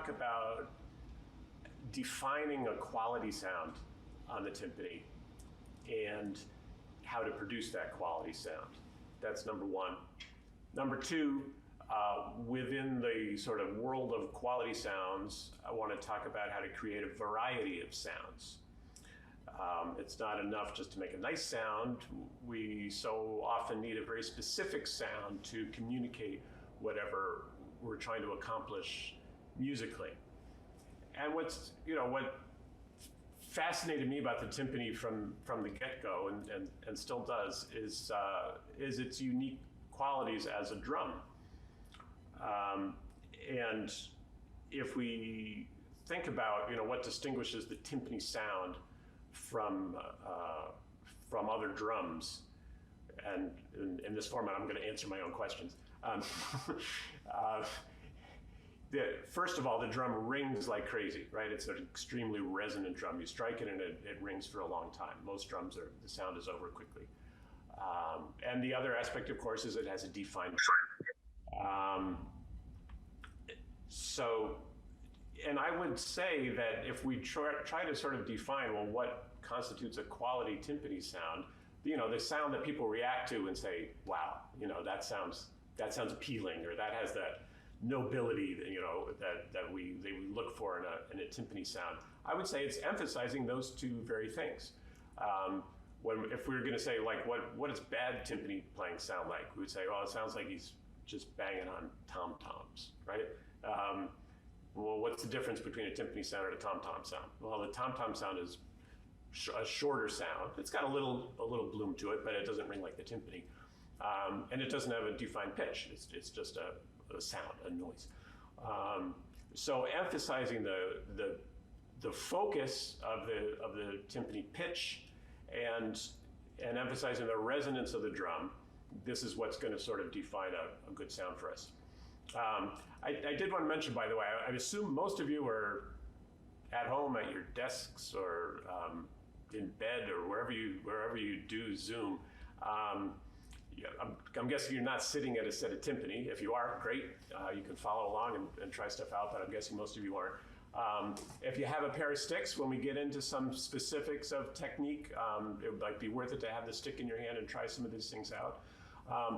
talk about defining a quality sound on the timpani and how to produce that quality sound. That's number one. Number two, within the sort of world of quality sounds, I want to talk about how to create a variety of sounds. It's not enough just to make a nice sound. We so often need a very specific sound to communicate whatever we're trying to accomplish musically. And what fascinated me about the timpani from the get-go and still does is its unique qualities as a drum. And if we think about what distinguishes the timpani sound from other drums, and in this format I'm going to answer my own questions. First of all, the drum rings like crazy, right? It's an extremely resonant drum. You strike it and it rings for a long time. Most drums, the sound is over quickly. And the other aspect, of course, is it has a defined and I would say that if we try to sort of define, well, what constitutes a quality timpani sound, the sound that people react to and say, wow, that sounds appealing, or that has that nobility that we look for in a timpani sound. I would say it's emphasizing those two very things. If we were going to say, like, what does bad timpani playing sound like? We would say, well, it sounds like he's just banging on tom-toms, right? Well, what's the difference between a timpani sound and a tom-tom sound? Well, the tom-tom sound is a shorter sound. It's got a little bloom to it, but it doesn't ring like the timpani. And it doesn't have a defined pitch. It's just a sound, a noise. So emphasizing the focus of the timpani pitch and emphasizing the resonance of the drum, this is what's going to sort of define a good sound for us. I did want to mention, by the way, I assume most of you are at home at your desks or in bed or wherever you do Zoom. I'm guessing you're not sitting at a set of timpani. If you are, great. You can follow along and try stuff out, but I'm guessing most of you aren't. If you have a pair of sticks, when we get into some specifics of technique, it might be worth it to have the stick in your hand and try some of these things out.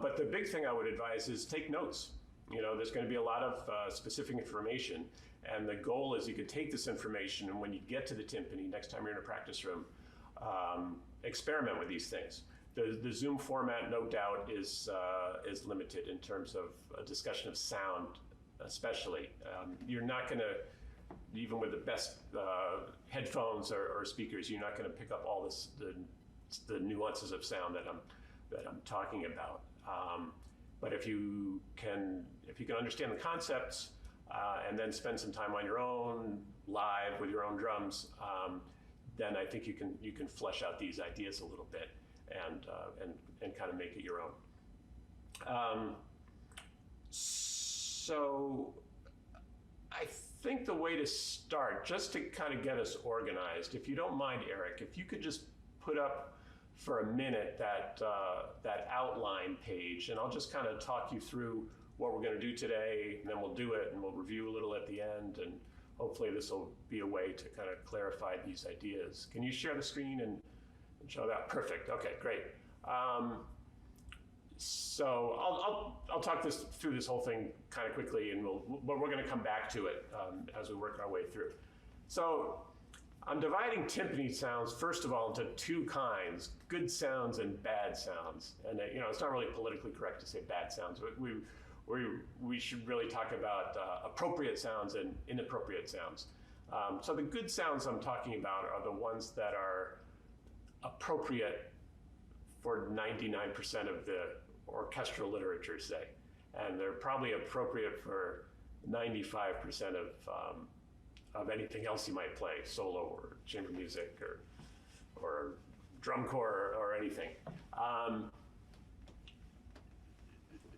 But the big thing I would advise is take notes. There's going to be a lot of specific information, and the goal is you could take this information, and when you get to the timpani, next time you're in a practice room, experiment with these things. The Zoom format, no doubt, is limited in terms of a discussion of sound, especially. You're not going to, even with the best headphones or speakers, you're not going to pick up all the nuances of sound that I'm talking about. But if you can understand the concepts and then spend some time on your own, live with your own drums, then I think you can flesh out these ideas a little bit and kind of make it your own. So I think the way to start, just to kind of get us organized, if you don't mind, Eric, if you could just put up for a minute that outline page, and I'll just kind of talk you through what we're going to do today, and then we'll do it, and we'll review a little at the end, and hopefully this will be a way to kind of clarify these ideas. Can you share the screen and show that? Perfect. Okay, great. So I'll talk through this whole thing kind of quickly, and we're going to come back to it as we work our way through. So I'm dividing timpani sounds, first of all, into two kinds: good sounds and bad sounds. And it's not really politically correct to say bad sounds. We should really talk about appropriate sounds and inappropriate sounds. So the good sounds I'm talking about are the ones that are appropriate for 99% of the orchestral literature, say. And they're probably appropriate for 95% of anything else you might play, solo or chamber music or drum corps or anything.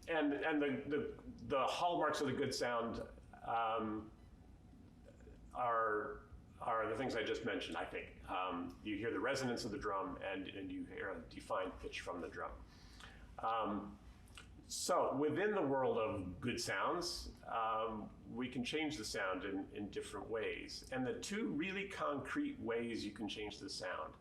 And the hallmarks of the good sound are the things I just mentioned, I think. You hear the resonance of the drum and you hear a defined pitch from the drum. So within the world of good sounds, we can change the sound in different ways. And the two really concrete ways you can change the sound,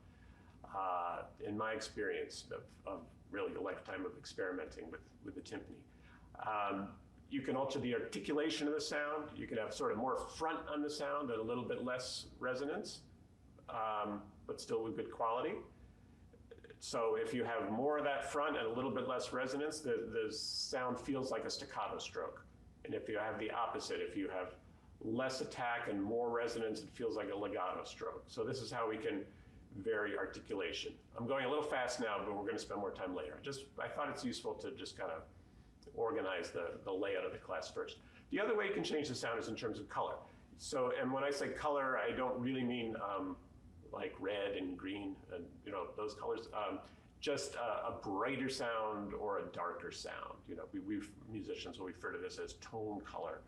in my experience of really a lifetime of experimenting with the timpani. You can alter the articulation of the sound. You can have sort of more front on the sound and a little bit less resonance, but still with good quality. So if you have more of that front and a little bit less resonance, the sound feels like a staccato stroke. And if you have the opposite, if you have less attack and more resonance, it feels like a legato stroke. So this is how we can vary articulation. I'm going a little fast now, but we're going to spend more time later. I thought it's useful to just kind of organize the layout of the class first. The other way you can change the sound is in terms of color. So, and when I say color, I don't really mean like red and green and those colors. Just a brighter sound or a darker sound. We musicians will refer to this as tone color.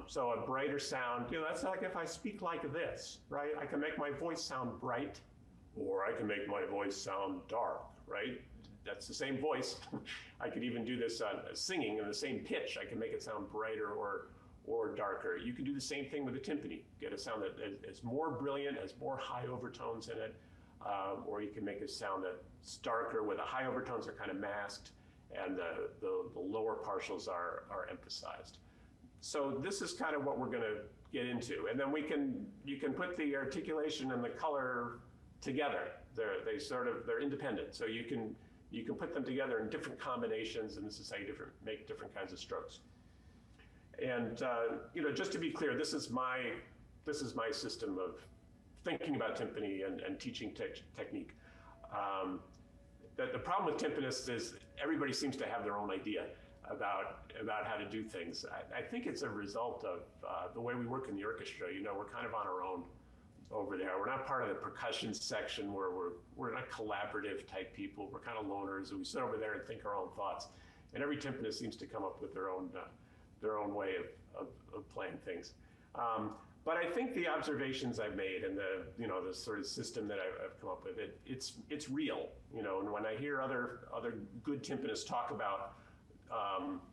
So a brighter sound, that's like if I speak like this, right? I can make my voice sound bright, or I can make my voice sound dark, right? That's the same voice. I could even do this singing in the same pitch. I can make it sound brighter or darker. You can do the same thing with a timpani. Get a sound that is more brilliant, has more high overtones in it, or you can make a sound that's darker where the high overtones are kind of masked and the lower partials are emphasized. So this is kind of what we're going to get into. And then you can put the articulation and the color together. They're independent. So you can put them together in different combinations, and this is how you make different kinds of strokes. And just to be clear, this is my system of thinking about timpani and teaching technique. The problem with timpanists is everybody seems to have their own idea about how to do things. I think it's a result of the way we work in the orchestra. We're kind of on our own over there. We're not part of the percussion section where we're not collaborative type people. We're kind of loners, and we sit over there and think our own thoughts. And every timpanist seems to come up with their own way of playing things. But I think the observations I've made and the sort of system that I've come up with, it's real. And when I hear other good timpanists talk about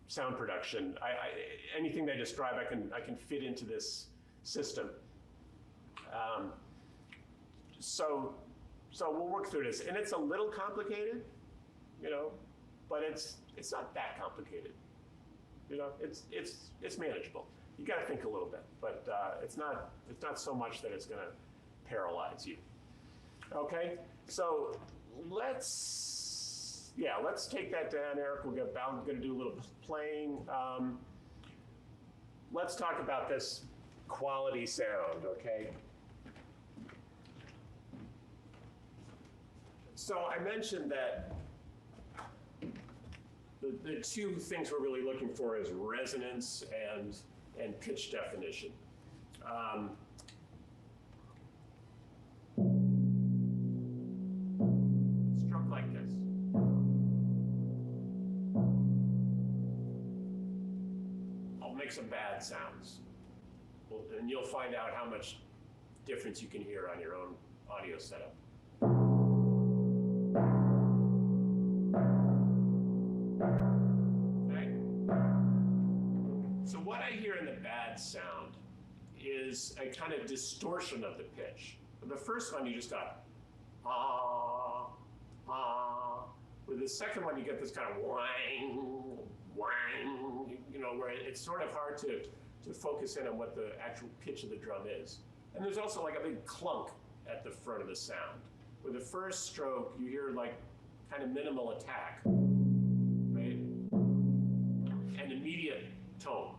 sound production, anything they describe, I can fit into this system. So we'll work through this, and it's a little complicated, but it's not that complicated. It's manageable. You got to think a little bit, but it's not so much that it's going to paralyze you. Okay, so let's take that down, Eric. We're going to do a little playing. Let's talk about this quality sound, okay? So I mentioned that the two things we're really looking for is resonance and pitch definition. Stroke like this. I'll make some bad sounds. And you'll find out how much difference you can hear on your own audio setup. Okay? So what I hear in the bad sound is a kind of distortion of the pitch. The first one you just got ah, ah. With the second one you get this kind of wang, wang, where it's sort of hard to focus in on what the actual pitch of the drum is. And there's also like a big clunk at the front of the sound. With the first stroke, you hear like kind of minimal attack, right? And immediate tone.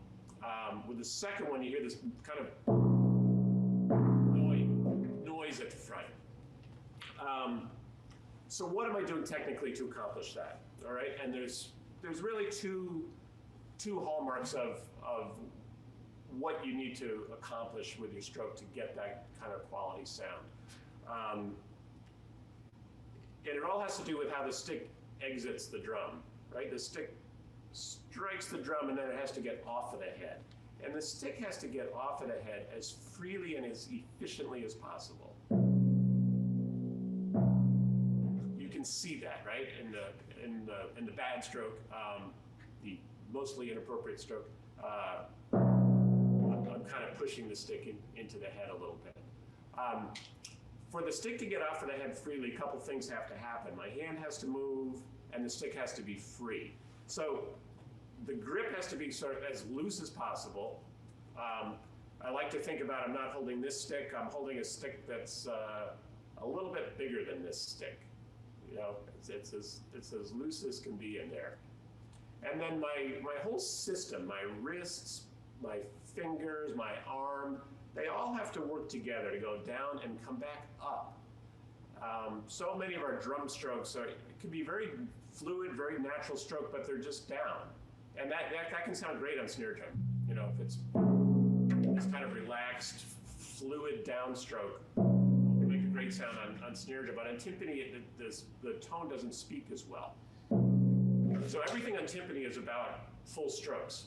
With the second one, you hear this kind of noise at the front. So what am I doing technically to accomplish that? All right, and there's really two hallmarks of what you need to accomplish with your stroke to get that kind of quality sound. And it all has to do with how the stick exits the drum, right? The stick strikes the drum and then it has to get off of the head. And the stick has to get off of the head as freely and as efficiently as possible. You can can see that, right? In the bad stroke, the mostly inappropriate stroke, I'm kind of pushing the stick into the head a little bit. For the stick to get off of the head freely, a couple things have to happen. My hand has to move, and the stick has to be free. So the grip has to be sort of as loose as possible. I like to think about, I'm not holding this stick, I'm holding a stick that's a little bit bigger than this stick. You know, it's as loose as can be in there. And then my whole system, my wrists, my fingers, my arm, they all have to work together to go down and come back up. So many of our drum strokes it can be very fluid, very natural stroke, but they're just down. And that can sound great on snare drum. You know, if it's kind of relaxed, fluid downstroke, it'll make a great sound on snare drum. But on timpani, the tone doesn't speak as well. So everything on timpani is about full strokes.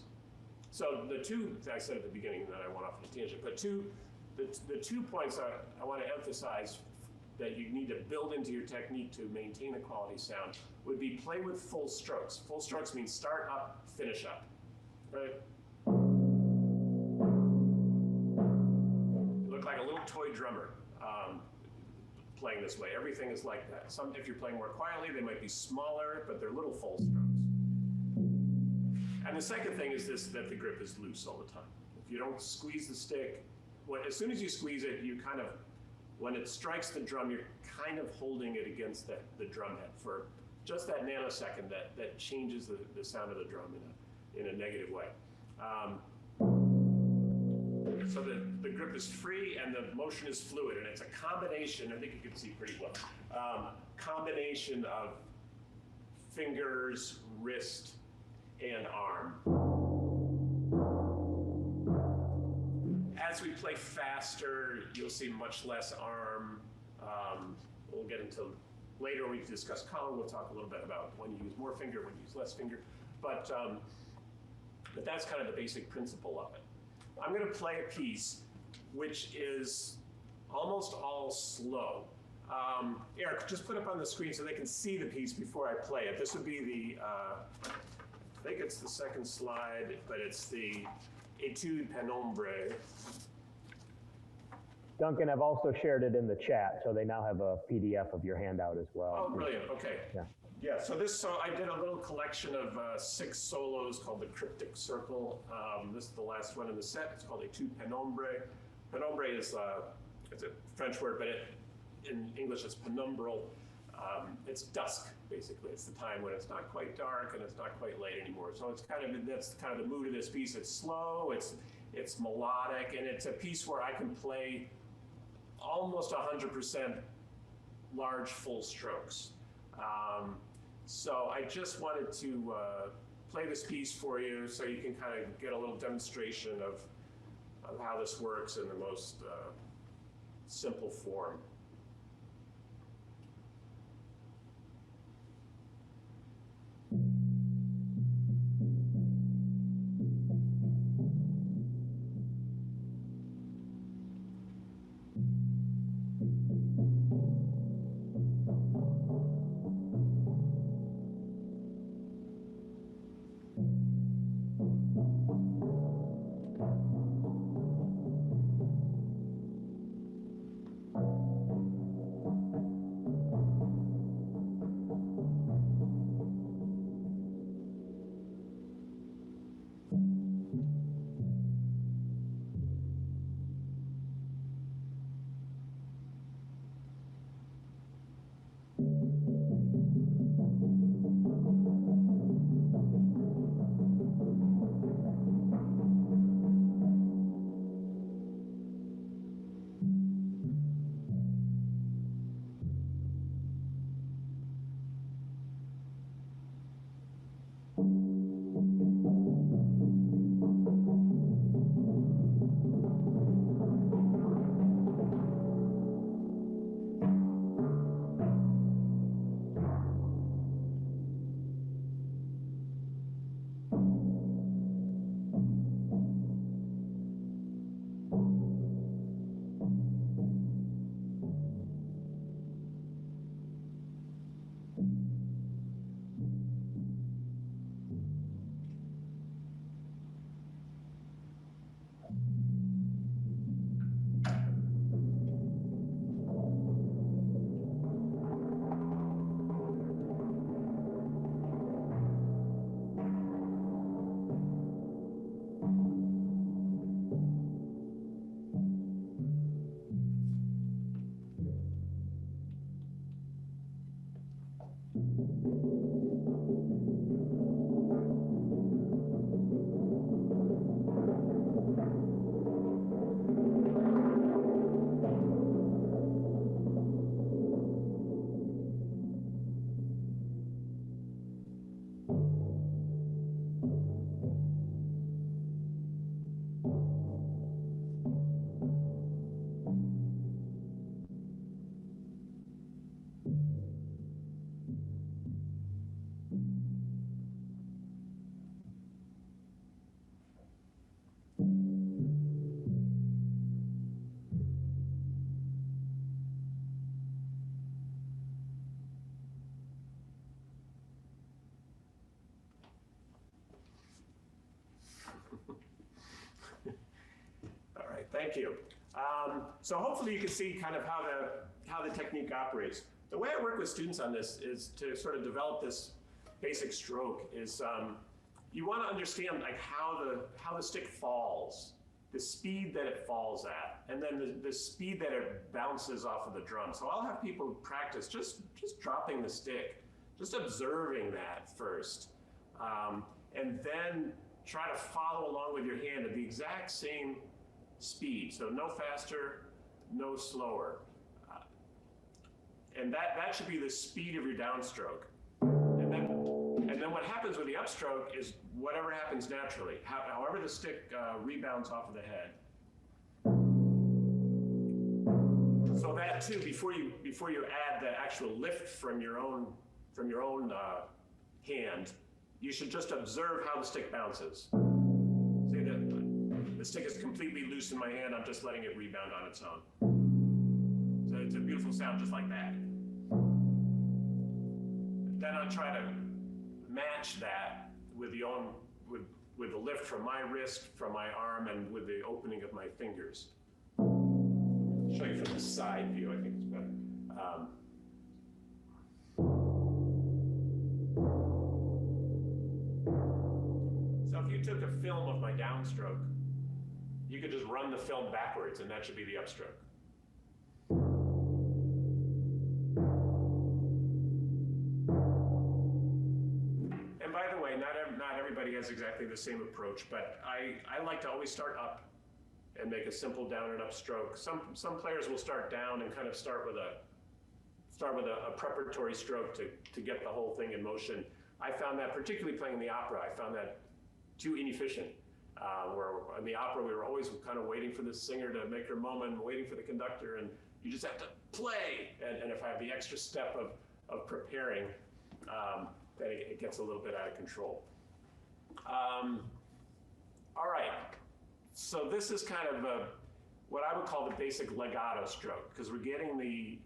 So the two, I said at the beginning, and then I went off on a tangent, but the 2 points I want to emphasize that you need to build into your technique to maintain a quality sound would be play with full strokes. Full strokes means start up, finish up, right? You look like a little toy drummer playing this way. Everything is like that. If you're playing more quietly, they might be smaller, but they're little full strokes. And the second thing is that the grip is loose all the time. If you don't squeeze the stick, as soon as you squeeze it, you kind of, when it strikes the drum, you're kind of holding it against the drum head for just that nanosecond that changes the sound of the drum in a negative way. So the grip is free and the motion is fluid, and it's a combination, I think you can see pretty well, combination of fingers, wrist, and arm. As we play faster, you'll see much less arm. We'll get into later when we discuss color. We'll talk a little bit about when you use more finger, when you use less finger. But that's kind of the basic principle of it. I'm going to play a piece which is almost all slow. Eric, just put up on the screen so they can see the piece before I play it. This would be the, I think it's the second slide, but it's the etude penombre. Duncan, I've also shared it in the chat, so they now have a PDF of your handout as well. Oh, brilliant, okay. Yeah, so I did a little collection of 6 solos called the Cryptic Circle. This is the last one in the set. It's called etude penombre. Penombre is it's a French word, but in English it's penumbral. It's dusk, basically. It's the time when it's not quite dark and it's not quite late anymore. So that's kind of the mood of this piece. It's slow, it's melodic, and it's a piece where I can play almost 100% large full strokes. So I just wanted to play this piece for you so you can kind of get a little demonstration of how this works in the most simple form. Thank you. So hopefully you can see kind of how the technique operates. The way I work with students on this is to sort of develop this basic stroke is you want to understand like how the stick falls, the speed that it falls at, and then the speed that it bounces off of the drum. So I'll have people practice just dropping the stick, just observing that first, and then try to follow along with your hand at the exact same speed. So no faster, no slower. And that should be the speed of your downstroke. And then what happens with the upstroke is whatever happens naturally, however the stick rebounds off of the head. So that too, before you add the actual lift from your own hand, you should just observe how the stick bounces. See that the stick is completely loose in my hand, I'm just letting it rebound on its own. So it's a beautiful sound just like that. Then I'll try to match that with the lift from my wrist, from my arm, and with the opening of my fingers. I'll show you from the side view, I think it's better. So if you took a film of my downstroke, you could just run the film backwards, and that should be the upstroke. And by the way, not everybody has exactly the same approach, but I like to always start up and make a simple down and up stroke. Some players will start down and kind of start with a preparatory stroke to get the whole thing in motion. I found that, particularly playing in the opera, I found that too inefficient. Where in the opera we were always kind of waiting for the singer to make her moment, waiting for the conductor, and you just have to play. And if I have the extra step of preparing, then it gets a little bit out of control. All right, so this is kind of what I would call the basic legato stroke, because we're getting the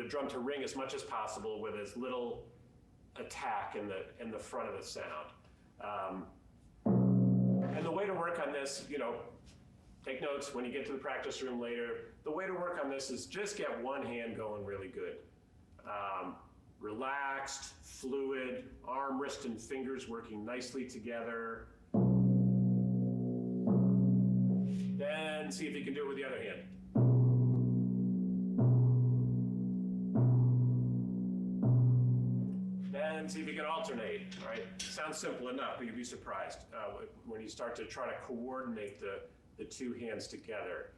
drum to ring as much as possible with as little attack in the front of the sound. And the way to work on this, take notes when you get to the practice room later. The way to work on this is just get one hand going really good. Relaxed, fluid, arm, wrist, and fingers working nicely together. Then see if you can do it with the other hand. Then see if you can alternate, right? Sounds simple enough, but you'd be surprised when you start to try to coordinate the two hands together.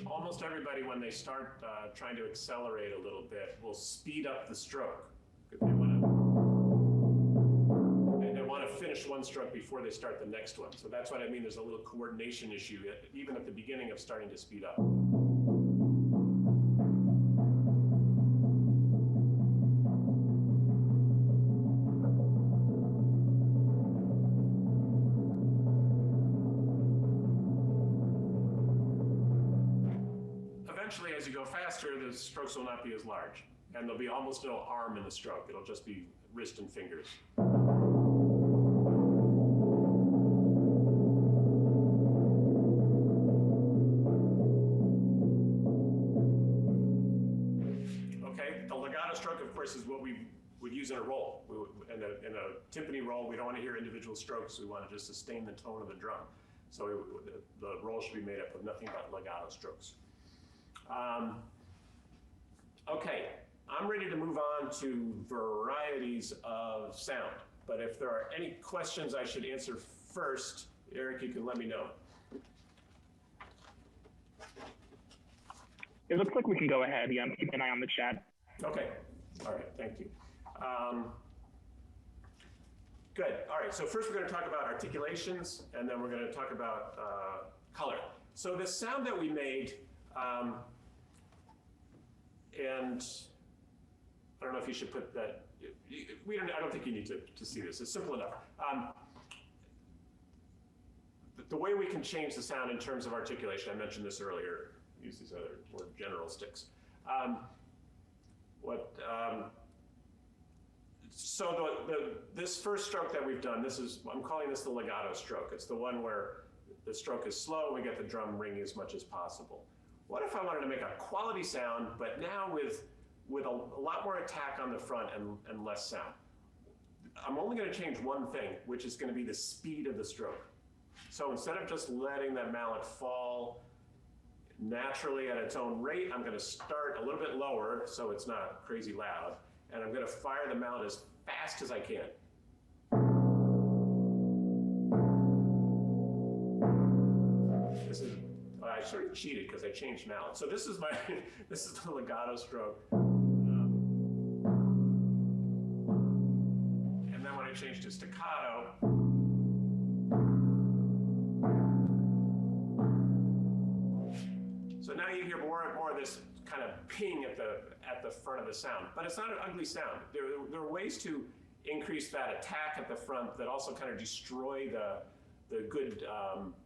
Almost everybody, when they start trying to accelerate a little bit, will speed up the stroke. If they want to finish one stroke before they start the next one. So that's what I mean, there's a little coordination issue, even at the beginning of starting to speed up. Eventually, as you go faster, the strokes will not be as large, and there'll be almost no arm in the stroke. It'll just be wrist and fingers. Okay, the legato stroke, of course, is what we would use in a roll. In a timpani roll, we don't want to hear individual strokes. We want to just sustain the tone of the drum. So the roll should be made up of nothing but legato strokes. Okay, I'm ready to move on to varieties of sound. But if there are any questions I should answer first, Eric, you can let me know. It looks like we can go ahead. Yeah, I'm keeping an eye on the chat. Okay, all right, thank you. Good, all right, so first we're going to talk about articulations, and then we're going to talk about color. So the sound that we made, and I don't know if you should put that, I don't think you need to see this, it's simple enough. The way we can change the sound in terms of articulation, I mentioned this earlier, use these other more general sticks. So this first stroke that we've done, I'm calling this the legato stroke. It's the one where the stroke is slow, we get the drum ringing as much as possible. What if I wanted to make a quality sound, but now with a lot more attack on the front and less sound? I'm only going to change one thing, which is going to be the speed of the stroke. So instead of just letting that mallet fall naturally at its own rate, I'm going to start a little bit lower so it's not crazy loud, and I'm going to fire the mallet as fast as I can. This is, I sort of cheated because I changed mallet. So this is this is the legato stroke. And then when I change to staccato, so now you hear more and more of this kind of ping at the front of the sound, but it's not an ugly sound. There are ways to increase that attack at the front that also kind of destroy the good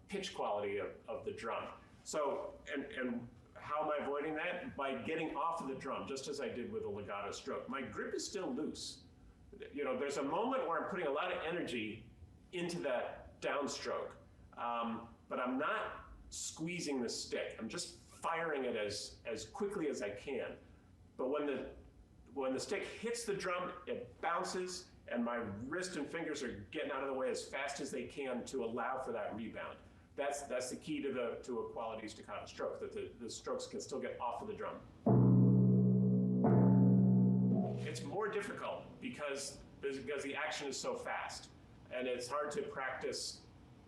pitch quality of the drum. So, and how am I avoiding that? By getting off of the drum, just as I did with the legato stroke. My grip is still loose. You know, there's a moment where I'm putting a lot of energy into that downstroke, but I'm not squeezing the stick. I'm just firing it as quickly as I can. But when the stick hits the drum, it bounces, and my wrist and fingers are getting out of the way as fast as they can to allow for that rebound. That's the key to a quality staccato stroke, that the strokes can still get off of the drum. It's more difficult because the action is so fast, and it's hard to practice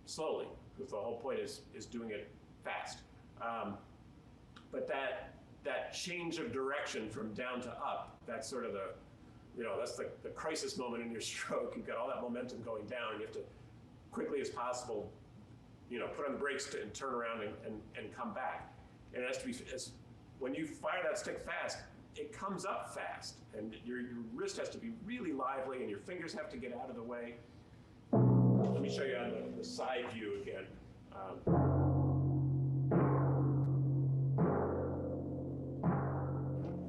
slowly, because the whole point is doing it fast. But that change of direction from down to up, that's sort of that's the crisis moment in your stroke. You've got all that momentum going down, and you have to, quickly as possible, put on the brakes and turn around and come back. And it has to be, when you fire that stick fast, it comes up fast, and your wrist has to be really lively, and your fingers have to get out of the way. Let me show you on the side view again.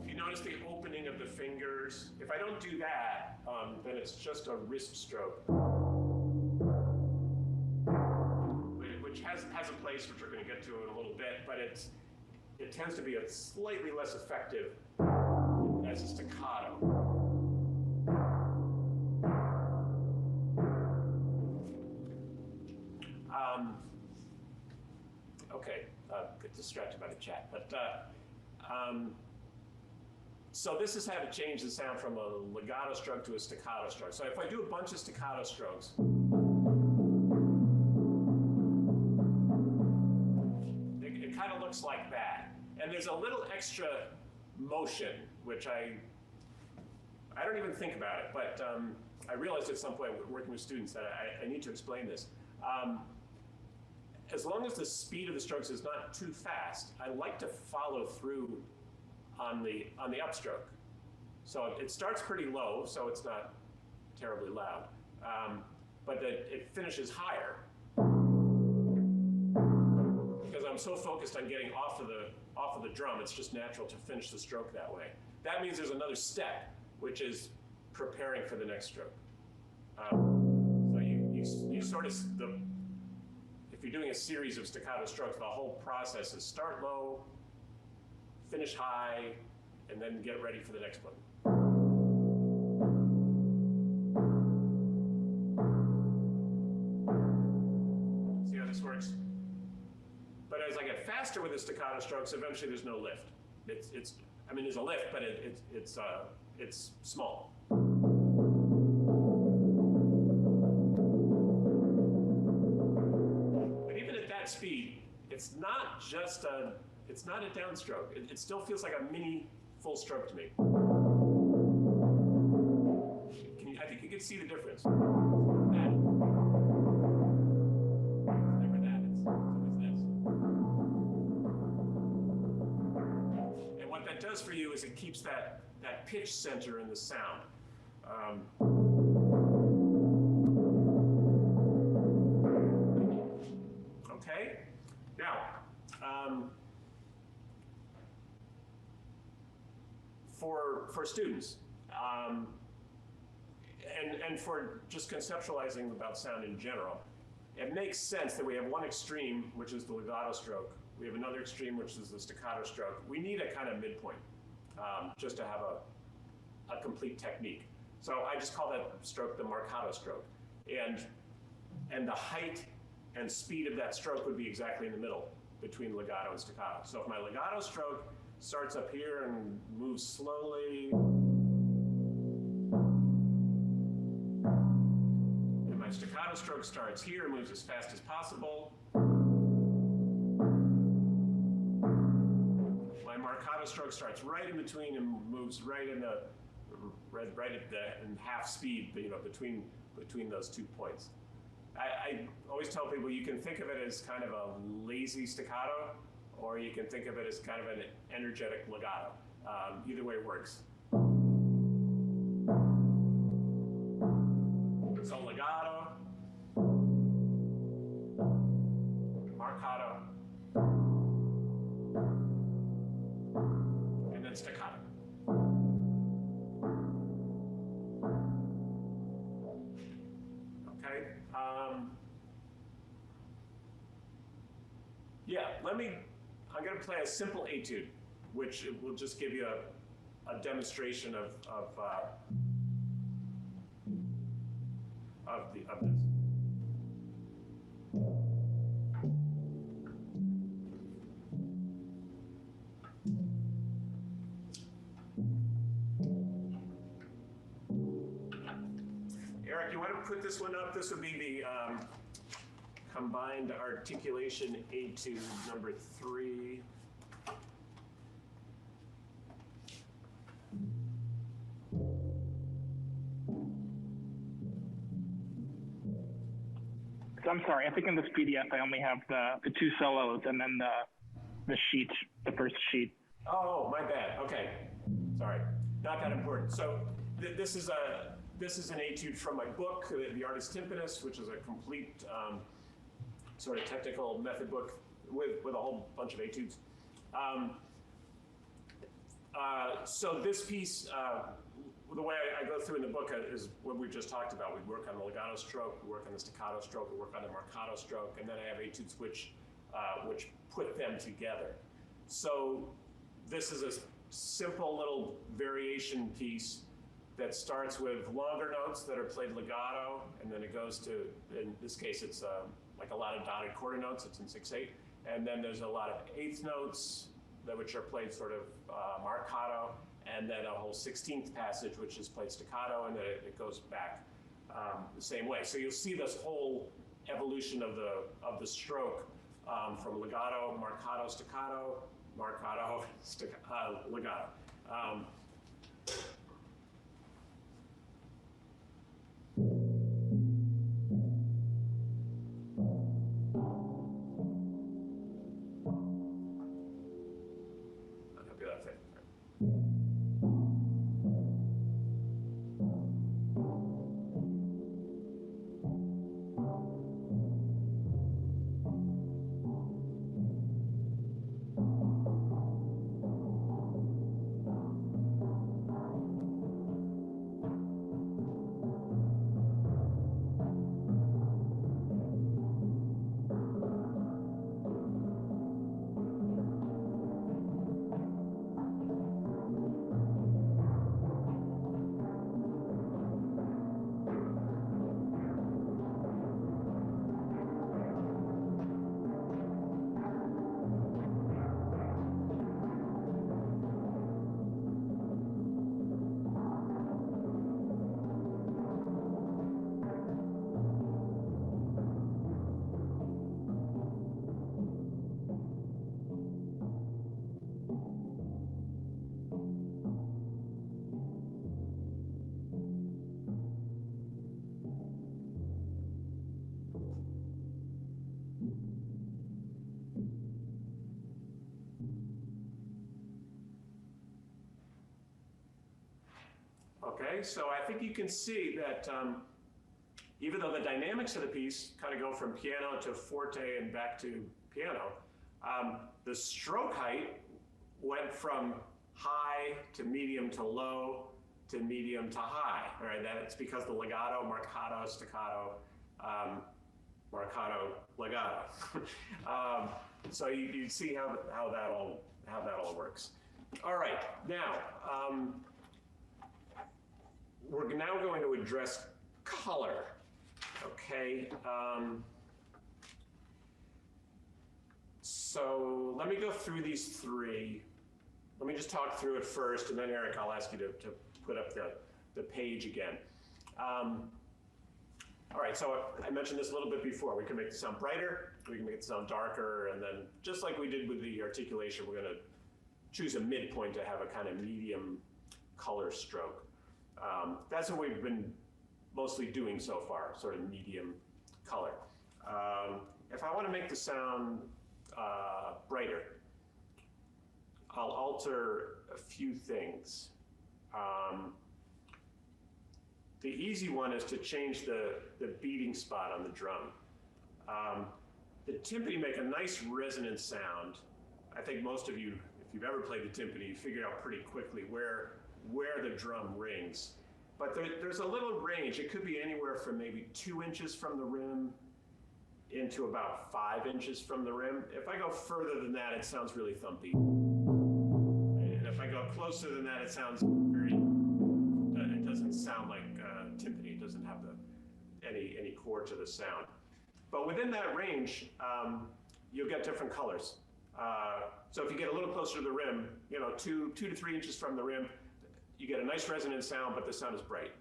If you notice the opening of the fingers, if I don't do that, then it's just a wrist stroke, which has a place, which we're going to get to in a little bit, but it tends to be a slightly less effective as a staccato. Okay, get distracted by the chat, but so this is how to change the sound from a legato stroke to a staccato stroke. So if I do a bunch of staccato strokes, it kind of looks like that. And there's a little extra motion, which I don't even think about it, but I realized at some point working with students that I need to explain this. As long as the speed of the strokes is not too fast, I like to follow through on the upstroke. So it starts pretty low, so it's not terribly loud, but it finishes higher because I'm so focused on getting off of the drum. It's just natural to finish the stroke that way. That means there's another step, which is preparing for the next stroke. So you sort of if you're doing a series of staccato strokes, the whole process is start low, finish high, and then get ready for the next one. See how this works? But as I get faster with the staccato strokes, eventually there's no lift. I mean, there's a lift, but it's small. But even at that speed, it's not a downstroke. It still feels like a mini full stroke to me. I think you can see the difference. That. It's never that, it's always this. And what that does for you is it keeps that pitch center in the sound. Okay, now, for students. And for just conceptualizing about sound in general, it makes sense that we have one extreme, which is the legato stroke. We have another extreme, which is the staccato stroke. We need a kind of midpoint just to have a complete technique. So I just call that stroke the marcato stroke. And the height and speed of that stroke would be exactly in the middle between legato and staccato. So if my legato stroke starts up here and moves slowly, and my staccato stroke starts here and moves as fast as possible, my marcato stroke starts right in between and moves right in the in half speed, between those 2 points. I always tell people you can think of it as kind of a lazy staccato, or you can think of it as kind of an energetic legato. Either way works. So legato, marcato, and then staccato. Okay. I'm going to play a simple etude, which will just give you a demonstration of this. Eric, you want to put this one up? This would be the combined articulation etude number 3. So I'm sorry, I think in this PDF I only have the 2 solos and then the sheet, the first sheet. Oh, my bad. Okay, sorry, not that important. So this is an etude from my book, The Artist Timpanist, which is a complete sort of technical method book with a whole bunch of etudes. So this piece, the way I go through in the book is what we just talked about. We work on the legato stroke, we work on the staccato stroke, we work on the marcato stroke, and then I have etudes which put them together. So this is a simple little variation piece that starts with longer notes that are played legato, and then it goes to, in this case, it's like a lot of dotted quarter notes, it's in 6/8, and then there's a lot of eighth notes which are played sort of marcato, and then a whole 16th passage which is played staccato, and then it goes back the same way. So you'll see this whole evolution of the stroke from legato, marcato, staccato, marcato, legato. Okay, so I think you can see that even though the dynamics of the piece kind of go from piano to forte and back to piano, the stroke height went from high to medium to low to medium to high. All right, that's because the legato, marcato, staccato, marcato, legato. So you see how that all works. All right, now we're now going to address color. Okay. So let me go through these three. Let me just talk through it first, and then Eric, I'll ask you to put up the page again. All right, so I mentioned this a little bit before. We can make the sound brighter, we can make it sound darker, and then just like we did with the articulation, we're gonna choose a midpoint to have a kind of medium color stroke. That's what we've been mostly doing so far, sort of medium color. If I wanna make the sound brighter, I'll alter a few things. The easy one is to change the beating spot on the drum. The timpani make a nice resonant sound. I think most of you, if you've ever played the timpani, you figure out pretty quickly where the drum rings. But there's a little range. It could be anywhere from maybe 2 inches from the rim into about 5 inches from the rim. If I go further than that, it sounds really thumpy. And if I go closer than that, it sounds it doesn't sound like timpani. It doesn't have any core to the sound. But within that range, you'll get different colors. So if you get a little closer to the rim, 2 to 3 inches from the rim, you get a nice resonant sound, but the sound is bright.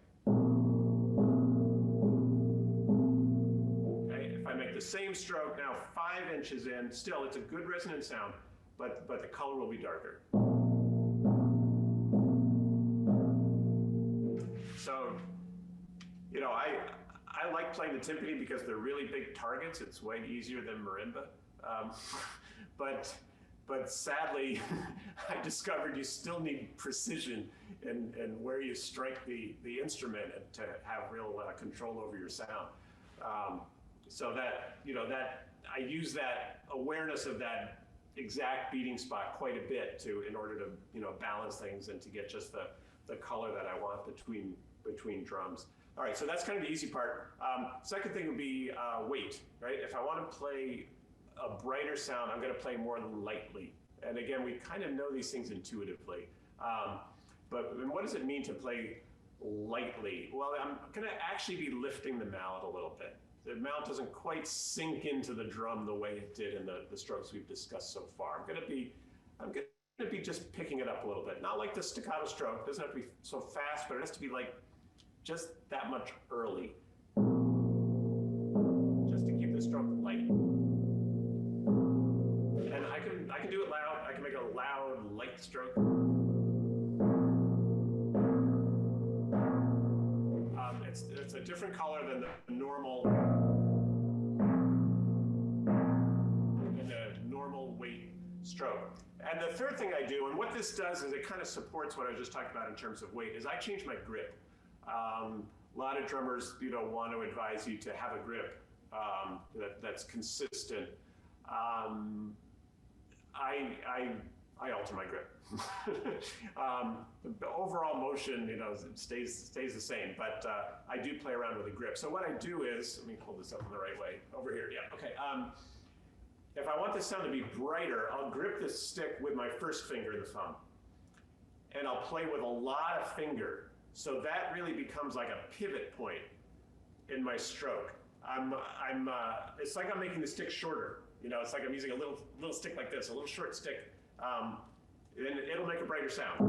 Okay, if I make the same stroke now 5 inches in, still it's a good resonant sound, but the color will be darker. So, I like playing the timpani because they're really big targets. It's way easier than marimba. But sadly, I discovered you still need precision in where you strike the instrument and to have real control over your sound. So that I use that awareness of that exact beating spot quite a bit in order to balance things and to get just the color that I want between drums. All right, so that's kind of the easy part. Second thing would be weight, right? If I want to play a brighter sound, I'm going to play more lightly. And again, we kind of know these things intuitively. But what does it mean to play lightly? Well, I'm going to actually be lifting the mallet a little bit. The mallet doesn't quite sink into the drum the way it did in the strokes we've discussed so far. I'm going to be just picking it up a little bit. Not like the staccato stroke. It doesn't have to be so fast, but it has to be like just that much early. Just to keep the stroke light. And I can do it loud. I can make a loud, light stroke. It's a different color than the normal weight stroke. And the third thing I do, and what this does is it kind of supports what I was just talking about in terms of weight, is I change my grip. A lot of drummers, want to advise you to have a grip that's consistent. I alter my grip. The overall motion, stays the same, but I do play around with a grip. So what I do is, let me pull this up in the right way. Over here, yeah, okay. If I want this sound to be brighter, I'll grip this stick with my first finger and the thumb. And I'll play with a lot of finger. So that really becomes like a pivot point in my stroke. It's like I'm making the stick shorter. It's like I'm using a little stick like this, a little short stick. And it'll make a brighter sound.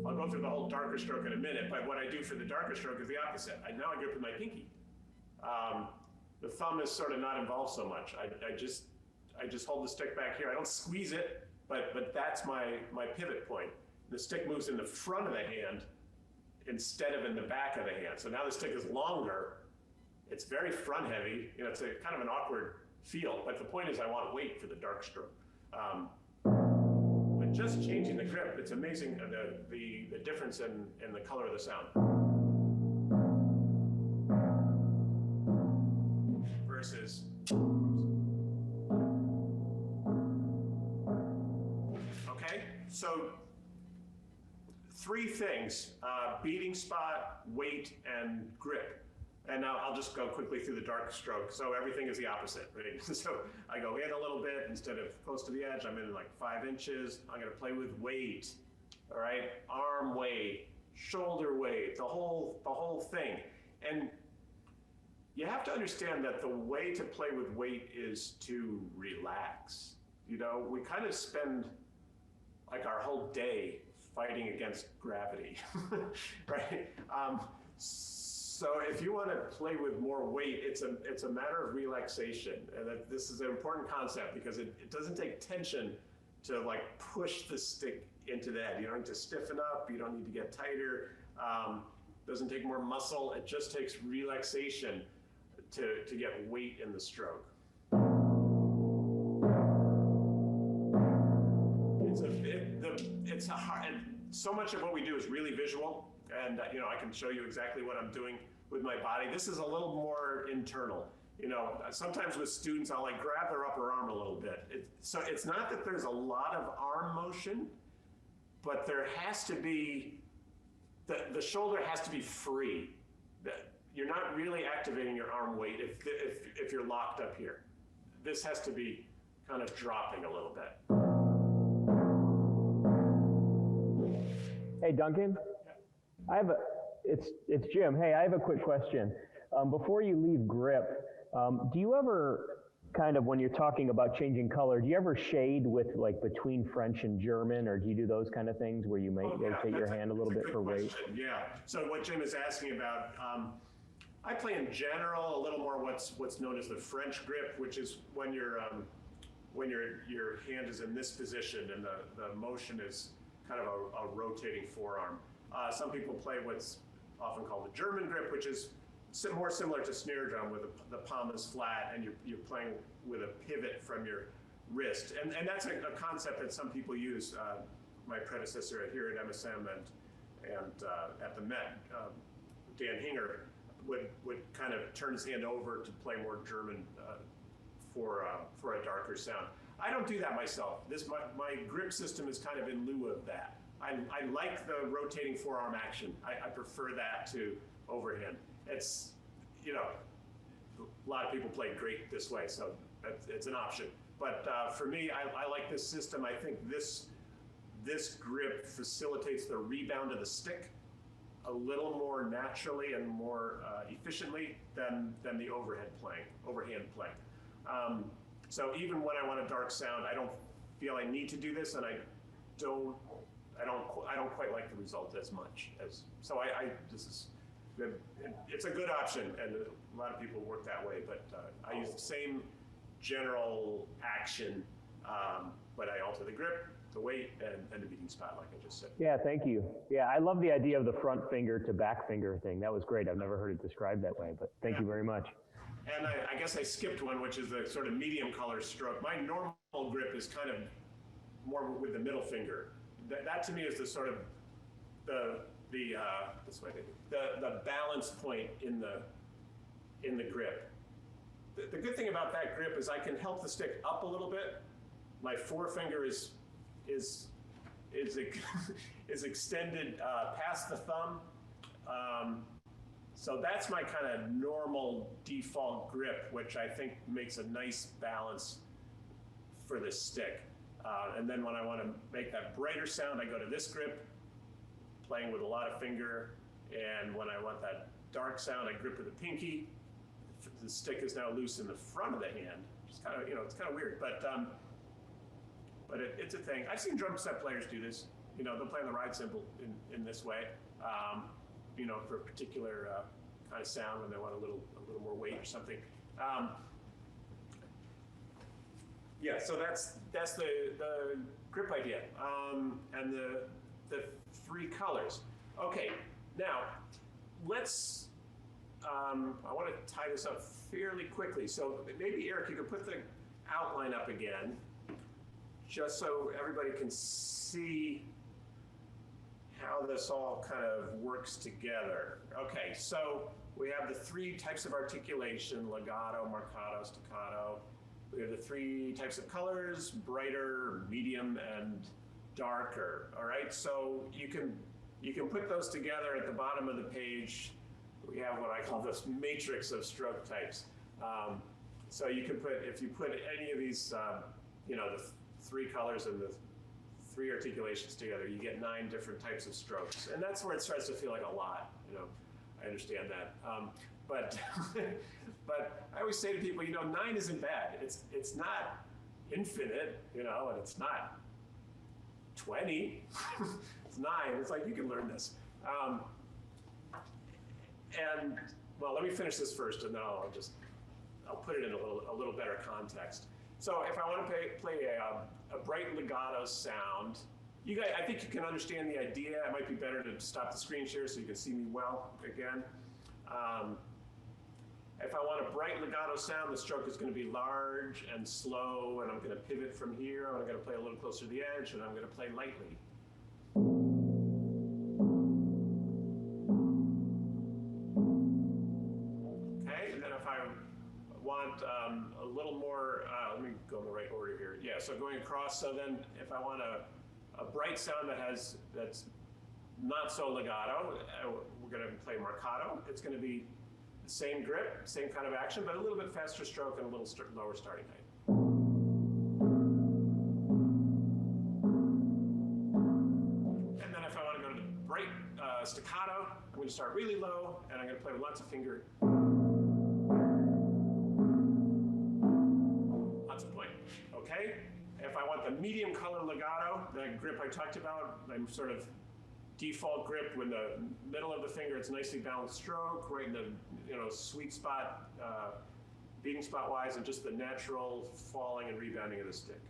I'll go through the whole darker stroke in a minute, but what I do for the darker stroke is the opposite. Now I grip with my pinky. The thumb is sort of not involved so much. I just hold the stick back here. I don't squeeze it, but that's my pivot point. The stick moves in the front of the hand instead of in the back of the hand. So now the stick is longer. It's very front heavy. It's a kind of an awkward feel, but the point is I want weight for the dark stroke. But just changing the grip, it's amazing the difference in the color of the sound. Versus, three things: beating spot, weight, and grip. And now I'll just go quickly through the dark stroke. So everything is the opposite, right? So I go in a little bit instead of close to the edge. I'm in like 5 inches. I'm going to play with weight. All right, arm weight, shoulder weight, the whole thing. And you have to understand that the way to play with weight is to relax. You know, we kind of spend like our whole day fighting against gravity, right? So if you want to play with more weight, it's a matter of relaxation. And this is an important concept because it doesn't take tension to like push the stick into that. You don't need to stiffen up, you don't need to get tighter. Doesn't take more muscle, it just takes relaxation to get weight in the stroke. It's a hard, so much of what we do is really visual, and you know, I can show you exactly what I'm doing with my body. This is a little more internal. You know, sometimes with students, I'll like grab their upper arm a little bit. So it's not that there's a lot of arm motion, but there has to be, the shoulder has to be free. You're not really activating your arm weight if you're locked up here. This has to be kind of dropping a little bit. Hey, Duncan, it's Jim. Hey, I have a quick question. Before you leave grip, do you ever kind of, when you're talking about changing color, do you ever shade with like between French and German, or do you do those kind of things where you might rotate your hand a little bit for weight? Yeah, so what Jim is asking about, I play in general a little more what's known as the French grip, which is when your hand is in this position and the motion is kind of a rotating forearm. Some people play what's often called the German grip, which is more similar to snare drum, where the palm is flat and you're playing with a pivot from your wrist. And that's a concept that some people use. My predecessor here at MSM and at the Met, Dan Hinger, would kind of turn his hand over to play more German for a darker sound. I don't do that myself. My grip system is kind of in lieu of that. I like the rotating forearm action. I prefer that to overhand. It's, you know, a lot of people play great this way, so it's an option. But for me, I like this system. I think this grip facilitates the rebound of the stick a little more naturally and more efficiently than the overhand playing. So even when I want a dark sound, I don't feel I need to do this, and I don't quite like the result as much as. So it's a good option, and a lot of people work that way. But I use the same general action, but I alter the grip, the weight, and the beating spot, like I just said. Yeah, thank you. Yeah, I love the idea of the front finger to back finger thing. That was great. I've never heard it described that way, but thank you very much. And I guess I skipped one, which is the sort of medium color stroke. My normal grip is kind of more with the middle finger. That to me is the sort of the balance point in the grip. The good thing about that grip is I can help the stick up a little bit. My forefinger is extended past the thumb. So that's my kind of normal default grip, which I think makes a nice balance for the stick. And then when I want to make that brighter sound, I go to this grip, playing with a lot of finger. And when I want that dark sound, I grip with the pinky. The stick is now loose in the front of the hand. It's kind of, it's kind of weird, but it's a thing. I've seen drum set players do this. They'll play on the ride cymbal in this way. For a particular kind of sound when they want a little more weight or something. So that's the grip idea, and the three colors. Okay, now let's. I want to tie this up fairly quickly. So maybe Eric, you could put the outline up again, just so everybody can see how this all kind of works together. Okay, so we have the three types of articulation: legato, marcato, staccato. We have the three types of colors: brighter, medium, and darker. All right, so you can you can put those together at the bottom of the page. We have what I call this matrix of stroke types. So you can put, if you put any of these, you know, the 3 colors and the 3 articulations together, you get 9 different types of strokes. And that's where it starts to feel like a lot, you know, I understand that. But I always say to people, you know, 9 isn't bad. It's not infinite, you know, and it's not 20. It's 9. It's like, you can learn this. And well, let me finish this first, and then I'll put it in a little better context. So if I want to play a bright legato sound, you guys, I think you can understand the idea. It might be better to stop the screen share so you can see me well again. If I want a bright legato sound, the stroke is going to be large and slow, and I'm going to pivot from here. I'm going to play a little closer to the edge, and I'm going to play lightly. Okay, and then if I want a little more, let me go in the right order here. Yeah, so going across, so then if I want a bright sound that's not so legato, we're going to play marcato. It's going to be the same grip, same kind of action, but a little bit faster stroke and a little lower starting height. And then if I want to go to the bright staccato, I'm going to start really low, and I'm going to play with lots of finger. Lots of point. Okay? If I want the medium color legato, the grip I talked about, I'm sort of default grip with the middle of the finger, it's nicely balanced stroke, right in the sweet spot, beating spot wise, and just the natural falling and rebounding of the stick.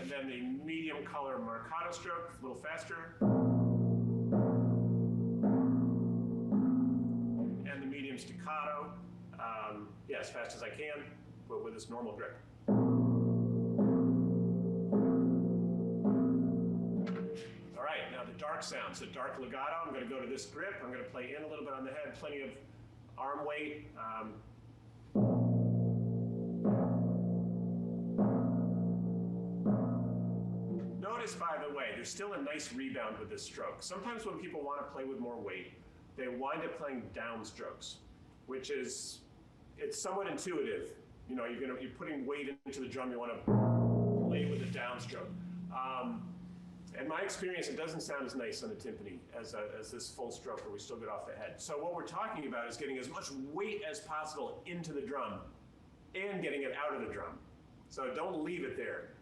And then the medium color marcato stroke, a little faster. And the medium staccato, yeah, as fast as I can, but with this normal grip. All right, now the dark sounds, the dark legato, I'm going to go to this grip. I'm going to play in a little bit on the head, plenty of arm weight. Notice, by the way, there's still a nice rebound with this stroke. Sometimes when people want to play with more weight, they wind up playing down strokes, which is, it's somewhat intuitive. You know, you're putting weight into the drum, you want to play with a downstroke. In my experience, it doesn't sound as nice on the timpani as this full stroke where we still get off the head. So what we're talking about is getting as much weight as possible into the drum and getting it out of the drum. So don't leave it there.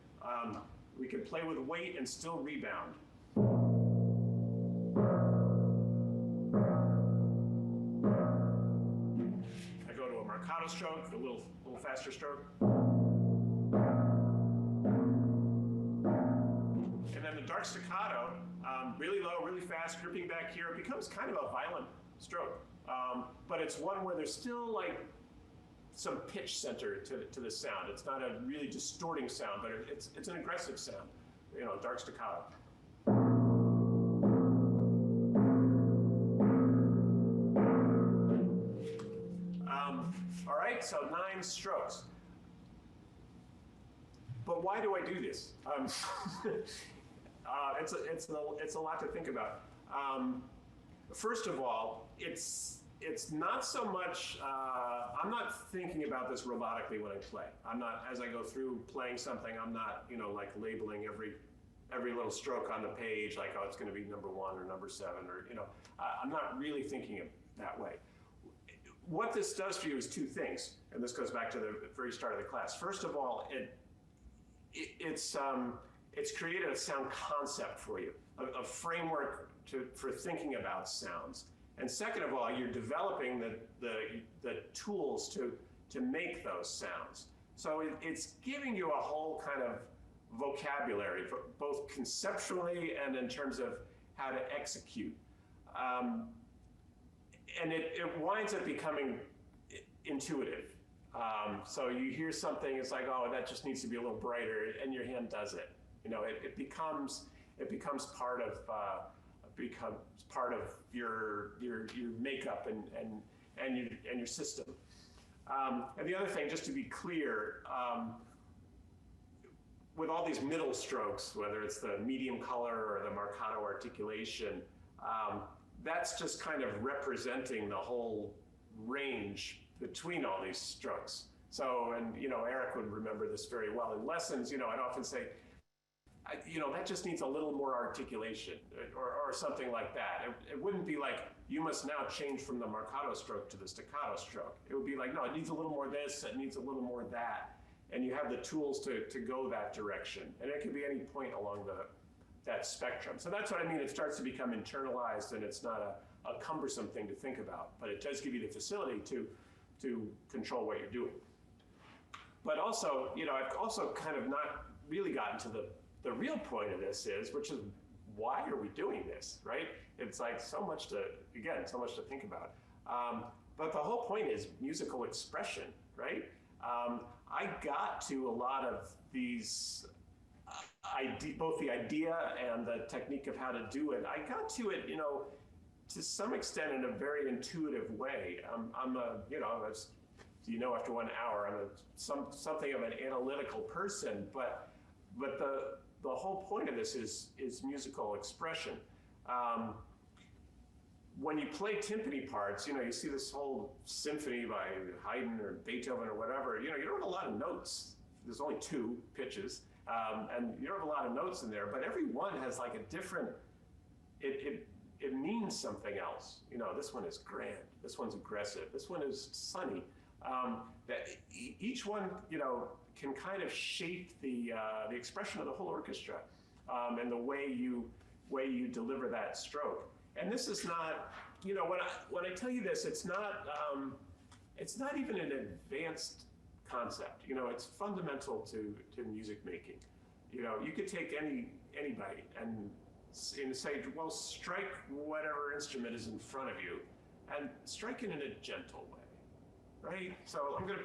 We can play with weight and still rebound. I go to a marcato stroke, a little faster stroke. And then the dark staccato, really low, really fast, gripping back here. It becomes kind of a violent stroke. But it's one where there's still like some pitch center to the sound. It's not a really distorting sound, but it's an aggressive sound, you know, dark staccato. All right, so 9 strokes. But why do I do this? It's a lot to think about. First of all, it's not so much, I'm not thinking about this robotically when I play. I'm not, as I go through playing something, I'm not, you know, like labeling every little stroke on the page, like, oh, it's going to be number 1 or number 7, or, you know, I'm not really thinking it that way. What this does for you is 2 things, and this goes back to the very start of the class. First of all, it's created a sound concept for you, a framework for thinking about sounds. And second of all, you're developing the tools to make those sounds. So it's giving you a whole kind of vocabulary, both conceptually and in terms of how to execute. And it winds up becoming intuitive. So you hear something, it's like, oh, that just needs to be a little brighter, and your hand does it. You know, it becomes part of your makeup and your system. And the other thing, just to be clear, with all these middle strokes, whether it's the medium color or the marcato articulation, that's just kind of representing the whole range between all these strokes. So, and Eric would remember this very well in lessons. I'd often say, that just needs a little more articulation or something like that. It wouldn't be like, you must now change from the marcato stroke to the staccato stroke. It would be like, no, it needs a little more this, it needs a little more that. And you have the tools to go that direction. And it can be any point along that spectrum. So that's what I mean. It starts to become internalized, and it's not a cumbersome thing to think about, but it does give you the facility to control what you're doing. But also, I've also kind of not really gotten to the real point of this which is, why are we doing this, right? It's like so much to think about. But the whole point is musical expression, right? I got to a lot of these, both the idea and the technique of how to do it. I got to it, to some extent in a very intuitive way. As after 1 hour, I'm something of an analytical person, but the whole point of this is musical expression. When you play timpani parts, you see this whole symphony by Haydn or Beethoven or whatever, you don't have a lot of notes. There's only 2 pitches, and you don't have a lot of notes in there, but every one has like a different, it means something else. This one is grand, this one's aggressive, this one is sunny. That each one, can kind of shape the expression of the whole orchestra, and the way you deliver that stroke. And this is not, when I tell you this, it's not even an advanced concept. It's fundamental to music making. You could take anybody and say, well, strike whatever instrument is in front of you, and strike it in a gentle way, right? So I'm going to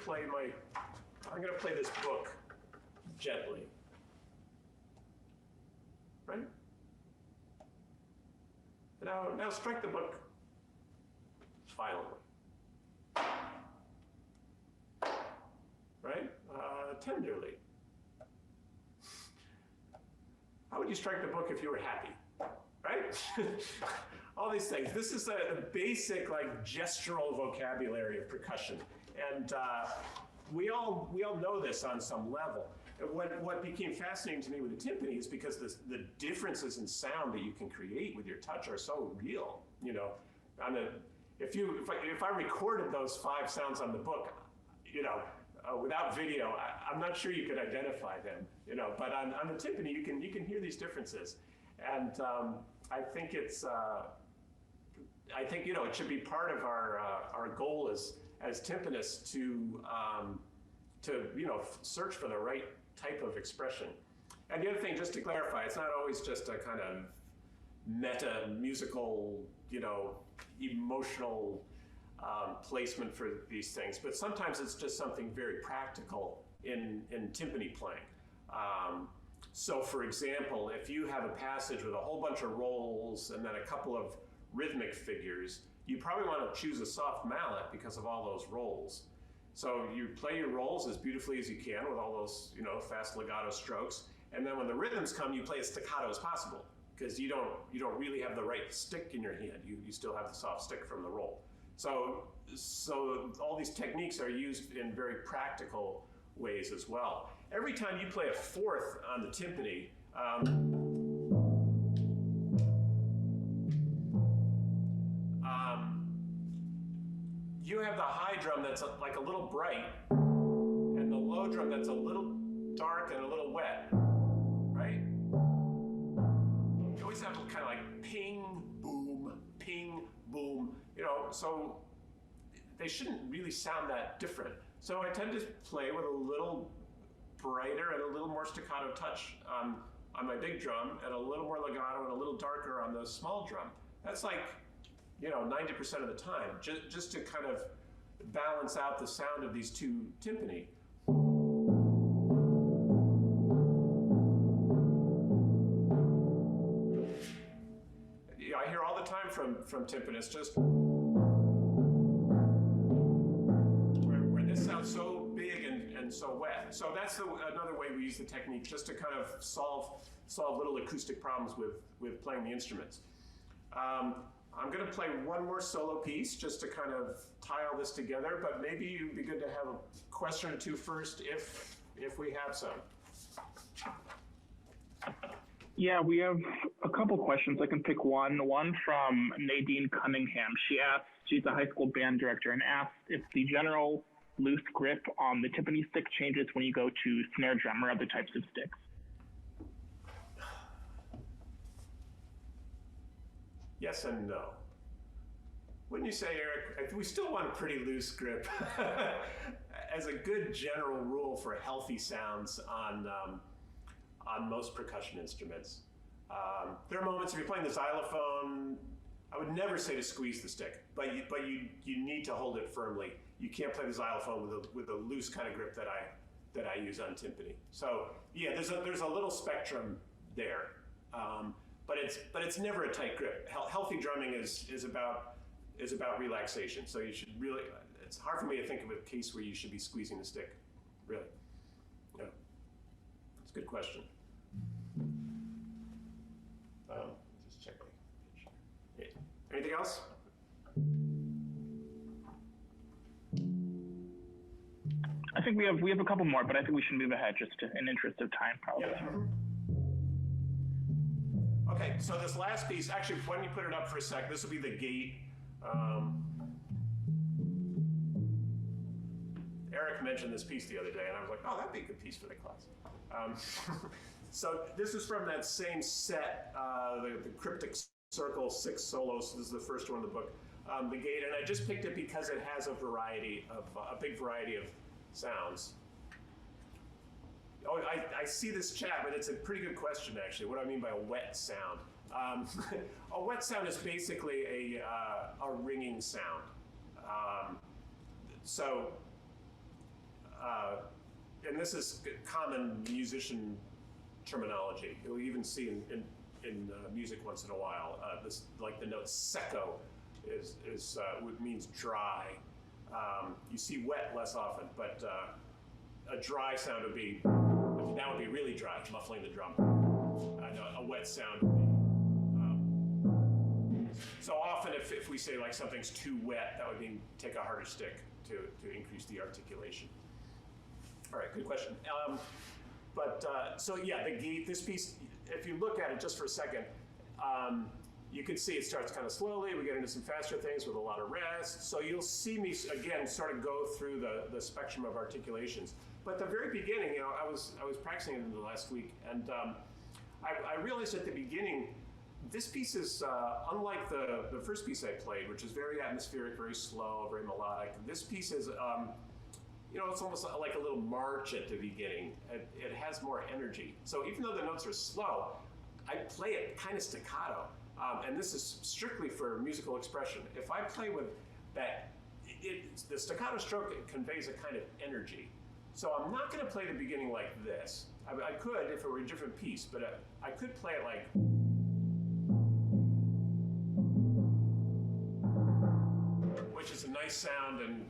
play this book gently, right? Now strike the book violently, right? Tenderly. How would you strike the book if you were happy, right? All these things. This is the basic gestural vocabulary of percussion, and we all know this on some level. What became fascinating to me with the timpani is because the differences in sound that you can create with your touch are so real. If I recorded those 5 sounds on the book, without video, I'm not sure you could identify them. But on the timpani, you can hear these differences, and I think it should be part of our goal as timpanists to search for the right type of expression. And the other thing, just to clarify, it's not always just a kind of meta musical, emotional placement for these things, but sometimes it's just something very practical in timpani playing. So for example, if you have a passage with a whole bunch of rolls and then a couple of rhythmic figures, you probably want to choose a soft mallet because of all those rolls. So you play your rolls as beautifully as you can with all those, fast legato strokes. And then when the rhythms come, you play as staccato as possible because you don't really have the right stick in your hand. You still have the soft stick from the roll. So all these techniques are used in very practical ways as well. Every time you play a fourth on the timpani, you have the high drum that's like a little bright, and the low drum that's a little dark and a little wet, right? You always have kind of like ping, boom, so they shouldn't really sound that different. So I tend to play with a little brighter and a little more staccato touch on my big drum, and a little more legato and a little darker on the small drum. That's 90% of the time, just to kind of balance out the sound of these 2 timpani. I hear all the time from timpanists just where this sounds so big and so wet. so that's another way we use the technique, just to kind of solve little acoustic problems with playing the instruments. I'm going to play one more solo piece just to kind of tie all this together, but maybe it would be good to have a question or two first if we have some. Yeah, we have a couple questions. I can pick one from Nadine Cunningham. She's a high school band director, and asked if the general loose grip on the Timpani stick changes when you go to snare drum or other types of sticks. Yes and no. Wouldn't you say, Eric? We still want a pretty loose grip as a good general rule for healthy sounds on most percussion instruments. There are moments, if you're playing the xylophone, I would never say to squeeze the stick, but you need to hold it firmly. You can't play the xylophone with a loose kind of grip that I use on timpani. So yeah, there's a little spectrum there. But it's never a tight grip. Healthy drumming is about relaxation. So you should really. It's hard for me to think of a case where you should be squeezing the stick. Really. Yeah. It's a good question. Just check my picture. Yeah. Anything else? I think we have a couple more, but I think we should move ahead just in interest of time, probably. Yeah. Okay, so this last piece, actually, why don't you put it up for a sec? This will be the gate. Eric mentioned this piece the other day, and I was like, oh, that'd be a good piece for the class. So this is from that same set, the Cryptic Circle 6 solos. This is the first one in the book, the gate, and I just picked it because it has a big variety of sounds. Oh, I see this chat, but it's a pretty good question, actually. What do I mean by a wet sound? A wet sound is basically a ringing sound. And this is common musician terminology. You'll even see in music once in a while. This, like the note secco, means dry. You see wet less often, but a dry sound would be, that would be really dry, muffling the drum. A wet sound would be. So often if we say like something's too wet, that would mean take a harder stick to increase the articulation. All right, good question. So yeah, the gate, this piece, if you look at it just for a second, you can see it starts kind of slowly. We get into some faster things with a lot of rest. So you'll see me, again, sort of go through the spectrum of articulations. But the very beginning, I was practicing it in the last week, and I realized at the beginning, this piece is unlike the first piece I played, which is very atmospheric, very slow, very melodic. This piece is, it's almost like a little march at the beginning. It has more energy. So even though the notes are slow, I play it kind of staccato. And this is strictly for musical expression. If I play with that, the staccato stroke conveys a kind of energy. So I'm not going to play the beginning like this. I could if it were a different piece, but I could play it like. Which is a nice sound and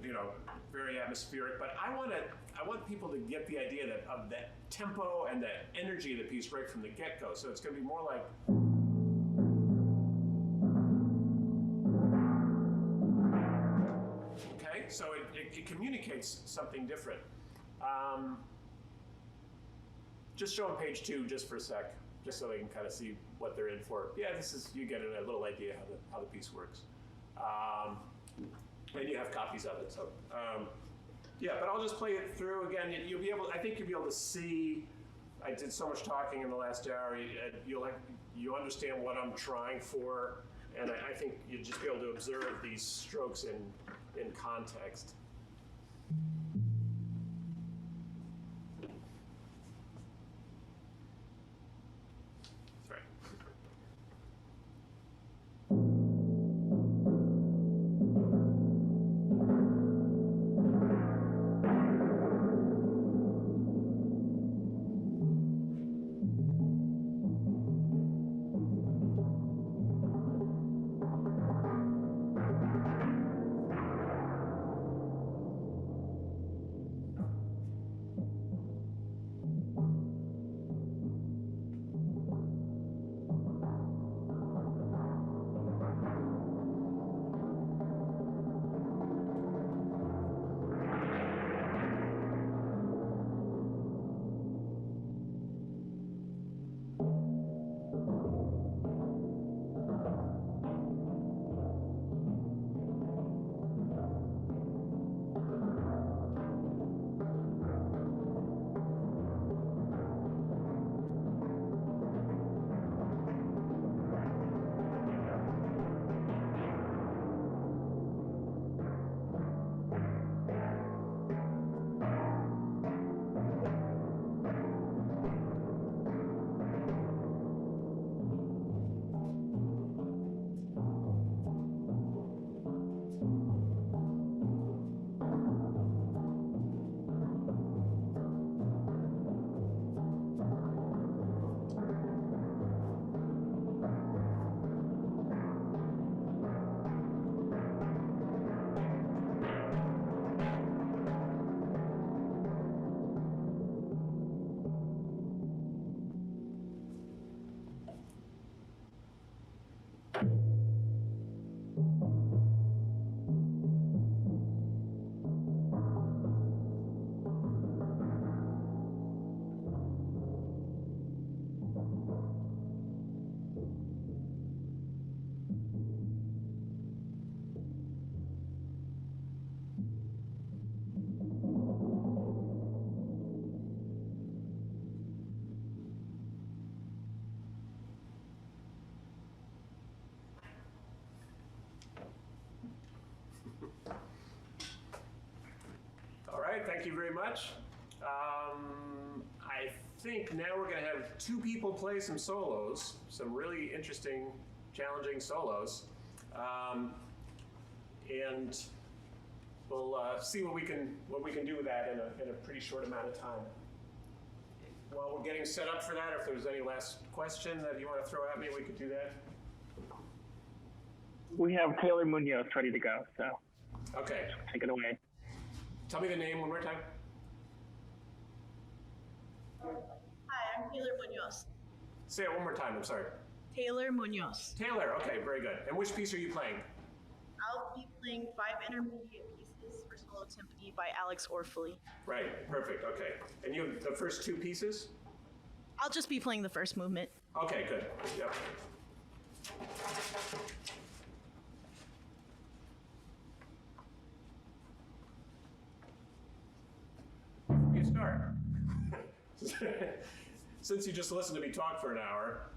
very atmospheric. But I want people to get the idea of that tempo and that energy of the piece right from the get-go. So it's going to be more like. Okay, so it communicates something different. Just show them page 2 just for a sec, just so they can kind of see what they're in for. Yeah, you get a little idea how the piece works. And you have copies of it, so. Yeah, but I'll just play it through again. I think you'll be able to see, I did so much talking in the last hour, you'll understand what I'm trying for, and I think you'll just be able to observe these strokes in context. thank you very much. I think now we're going to have two people play some solos, some really interesting, challenging solos. And we'll see what we can do with that in a pretty short amount of time. While we're getting set up for that, if there's any last question that you want to throw at me, we could do that. We have Taylor Munoz ready to go, so Okay. take it away. Tell me the name one more time. Hi, I'm Taylor Munoz. Say it one more time, I'm sorry. Taylor Munoz. Taylor, okay, very good. And which piece are you playing? I'll be playing 5 intermediate pieces for solo timpani by Alex Orfully. Right, perfect, okay. And you have the first two pieces? I'll just be playing the first movement. Okay, good. Yep. You start. Since you just listened to me talk for an hour,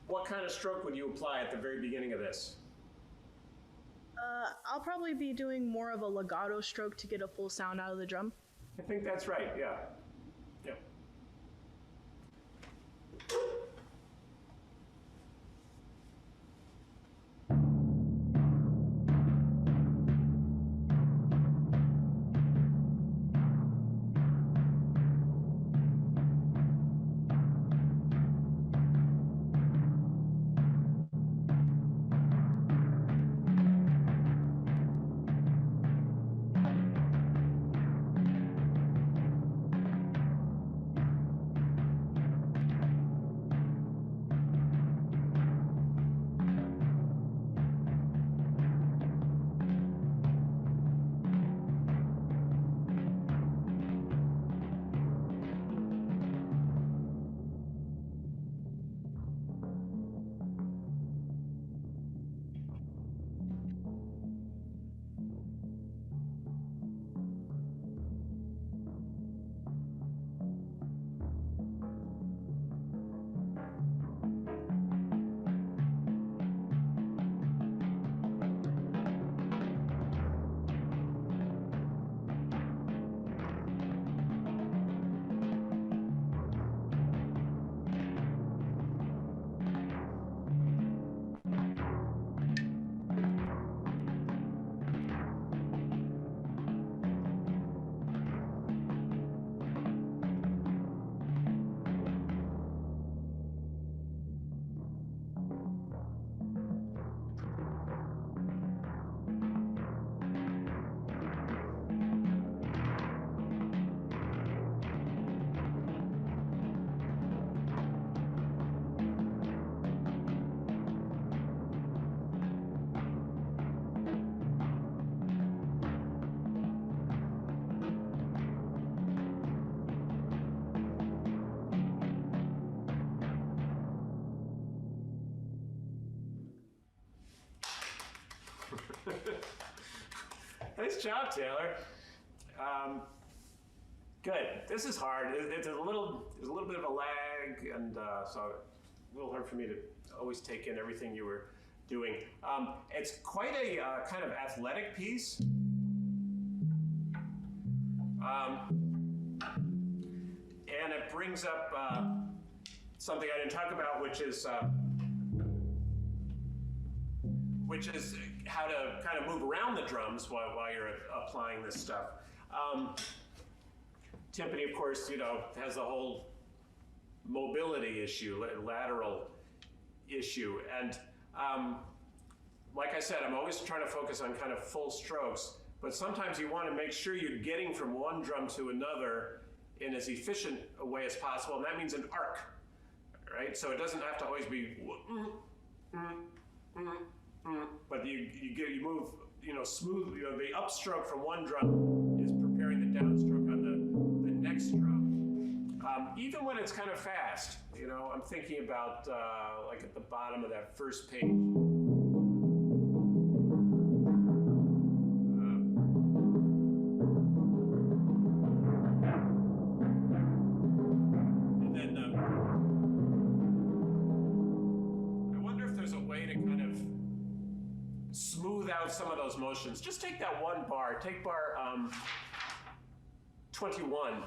what kind of stroke would you apply at the very beginning of this? I'll probably be doing more of a legato stroke to get a full sound out of the drum. I think that's right, yeah. Yeah. Nice job, Taylor. Good. This is hard. There's a little bit of a lag, and so a little hard for me to always take in everything you were doing. It's quite a kind of athletic piece. And it brings up something I didn't talk about, which is how to kind of move around the drums while you're applying this stuff. Timpani, of course, has the whole mobility issue, lateral issue. And like I said, I'm always trying to focus on kind of full strokes, but sometimes you want to make sure you're getting from one drum to another in as efficient a way as possible, and that means an arc, right? So it doesn't have to always be, but you move, smooth. The upstroke from one drum is preparing the downstroke on the next drum. Even when it's kind of fast, I'm thinking about like at the bottom of that first page. And then I wonder if there's a way to kind of smooth out some of those motions. Just take that one bar. Take bar 21.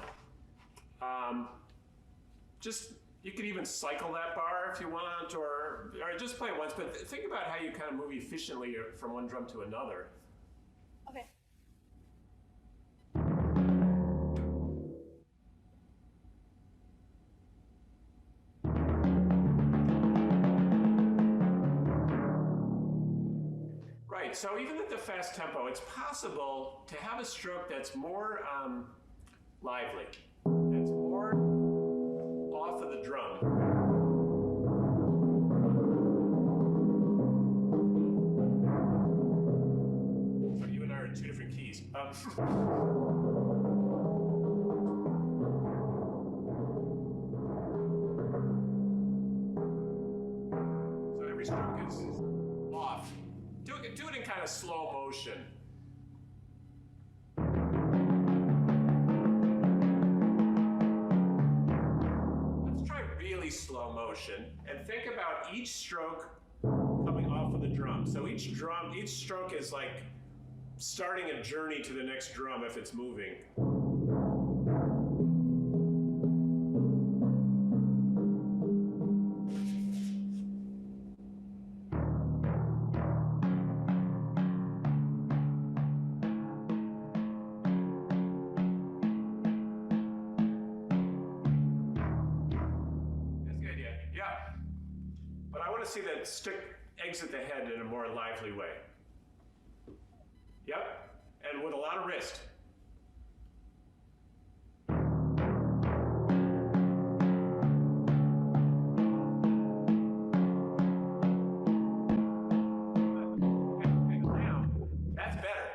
Just, you could even cycle that bar if you want, or just play it once, but think about how you kind of move efficiently from one drum to another. Okay. Right, so even at the fast tempo, it's possible to have a stroke that's more lively, that's more off of the drum. So you and I are in two different keys. So every stroke is off. Do it in kind of slow motion. Let's try really slow motion and think about each stroke coming off of the drum. So each stroke is like starting a journey to the next drum if it's moving. See that stick exit the head in a more lively way. Yep, and with a lot of wrist. Now, that's better.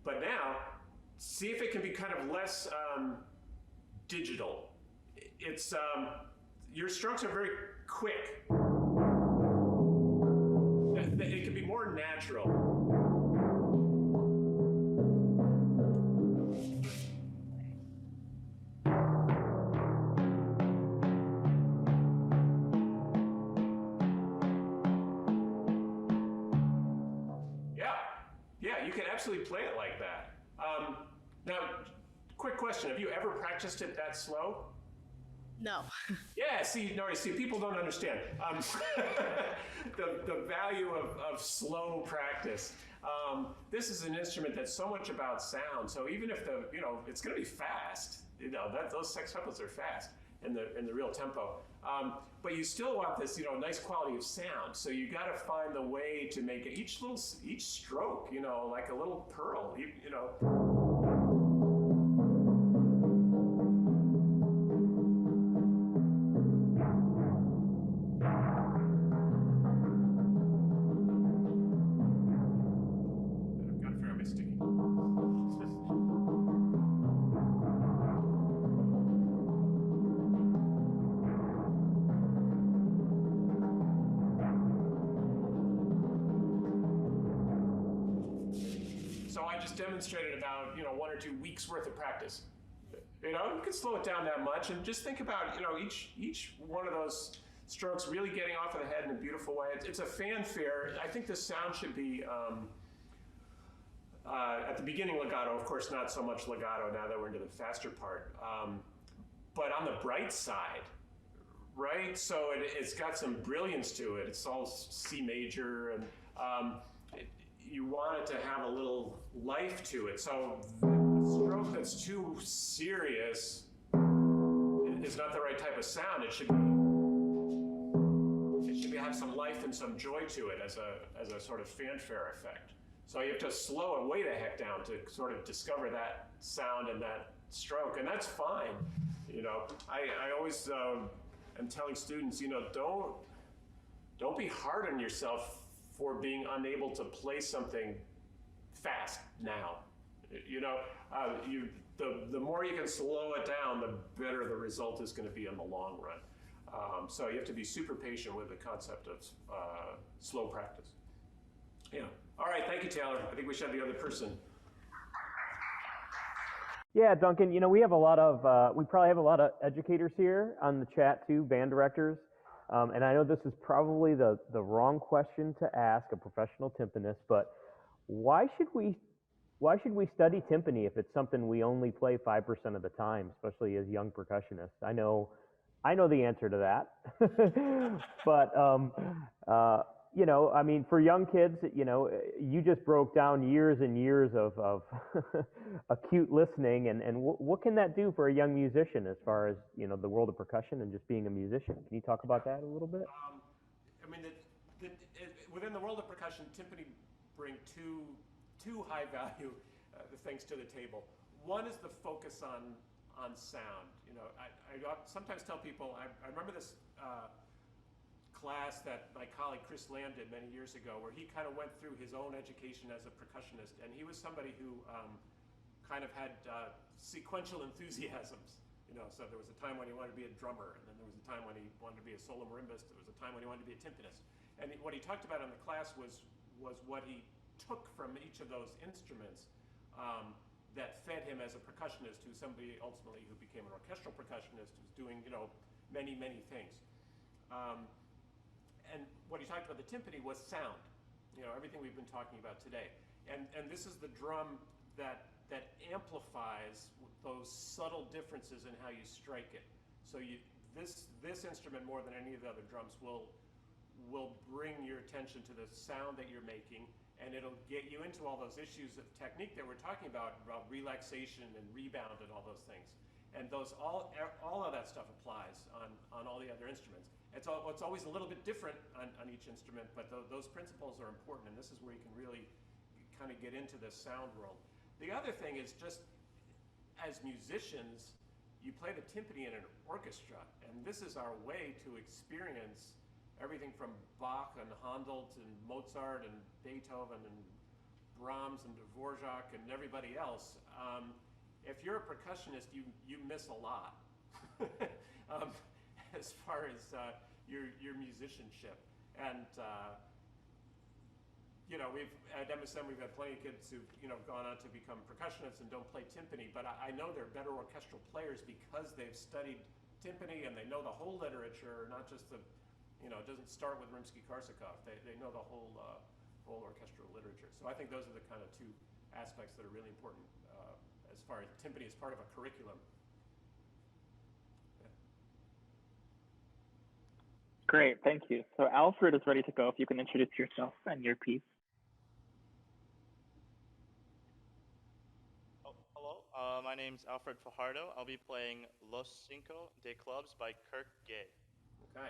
But now, see if it can be kind of less digital. It's, your strokes are very quick. It can be more natural. Yeah, you can absolutely play it like that. Now, quick question, have you ever practiced it that slow? No. Yeah, see, people don't understand the value of slow practice. This is an instrument that's so much about sound. So even if it's going to be fast, those sextuplets are fast in the real tempo. But you still want this, nice quality of sound. So you got to find the way to make it each stroke, like a little pearl, demonstrated about 1 or 2 weeks worth of practice. You can slow it down that much, and just think about each one of those strokes really getting off of the head in a beautiful way. It's a fanfare. I think the sound should be at the beginning legato, of course, not so much legato now that we're into the faster part, but on the bright side, right? So it's got some brilliance to it. It's all C major, and you want it to have a little life to it. So a stroke that's too serious is not the right type of sound. It should have some life and some joy to it as a sort of fanfare effect. So you have to slow it way the heck down to sort of discover that sound and that stroke, and that's fine. I always am telling students, don't be hard on yourself for being unable to play something fast now. The more you can slow it down, the better the result is going to be in the long run. So you have to be super patient with the concept of slow practice. Yeah. All right, thank you, Taylor. I think we should have the other person. Yeah, Duncan, we have we probably have a lot of educators here on the chat too, band directors. And I know this is probably the wrong question to ask a professional timpanist, but why should we Why should we study timpani if it's something we only play 5% of the time, especially as young percussionists? I know the answer to that, but you know, I mean, for young kids, you know, you just broke down years and years of acute listening, and what can that do for a young musician as far as, you know, the world of percussion and just being a musician? Can you talk about that a little bit? I mean, within the world of percussion, timpani bring two high value things to the table. One is the focus on sound. You know, I sometimes tell people, I remember this class that my colleague Chris Lamb did many years ago, where he kind of went through his own education as a percussionist, and he was somebody who kind of had sequential enthusiasms. You know, so there was a time when he wanted to be a drummer, and then there was a time when he wanted to be a solo marimbist. There was a time when he wanted to be a timpanist. And what he talked about in the class was what he took from each of those instruments that fed him as a percussionist, who's somebody ultimately who became an orchestral percussionist, who's doing, you know, many things. And what he talked about the timpani was sound. You know, everything we've been talking about today. And this is the drum that amplifies those subtle differences in how you strike it. So this instrument, more than any of the other drums, will bring your attention to the sound that you're making, and it'll get you into all those issues of technique that we're talking about relaxation and rebound and all those things. And those all of that stuff applies on all the other instruments. It's always a little bit different on each instrument, but those principles are important, and this is where you can really kind of get into the sound world. The other thing is, just as musicians, you play the timpani in an orchestra, and this is our way to experience everything from Bach and Handel to Mozart and Beethoven and Brahms and Dvorak and everybody else. If you're a percussionist, you miss a lot as far as your musicianship. And you know, at MSM we've had plenty of kids who've, you know, gone on to become percussionists and don't play timpani, but I know they're better orchestral players because they've studied timpani and they know the whole literature, not just the, you know, it doesn't start with Rimsky-Korsakov. They know the whole orchestral literature. So I think those are the kind of two aspects that are really important as far as timpani as part of a curriculum. Yeah. Great, thank you. So Alfred is ready to go. If you can introduce yourself and your piece. Hello, my name's Alfred Fajardo. I'll be playing Los Cinco de Clubs by Kirk Gay. Okay.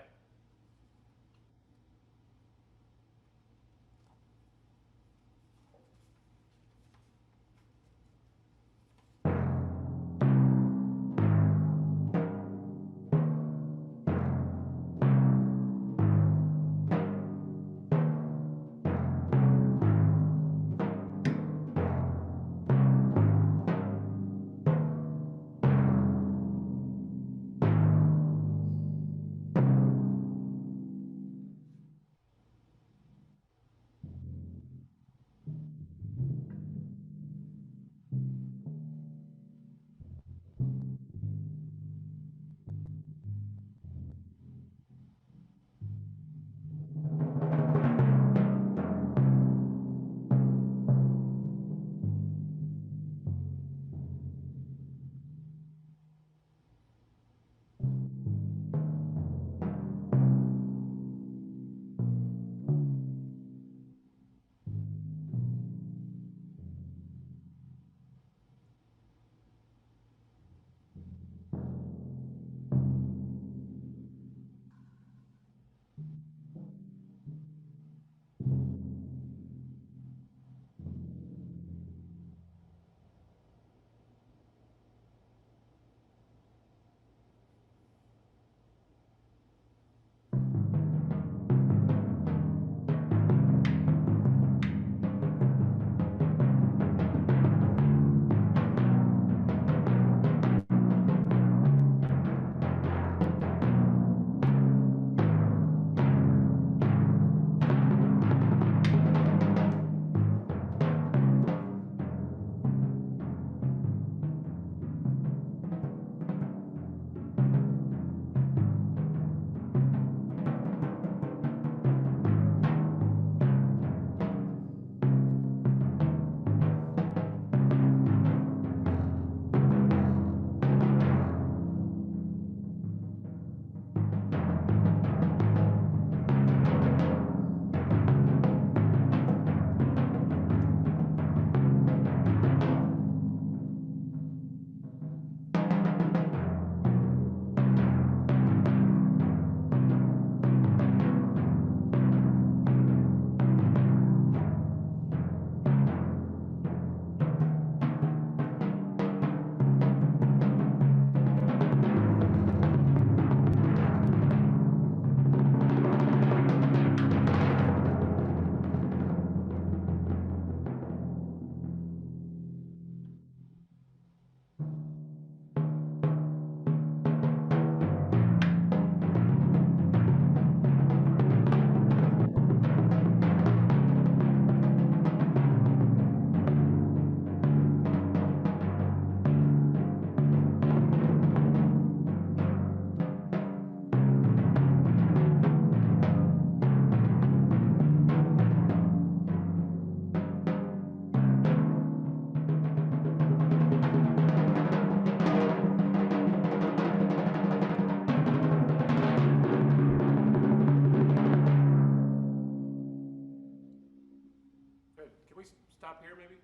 stop here maybe?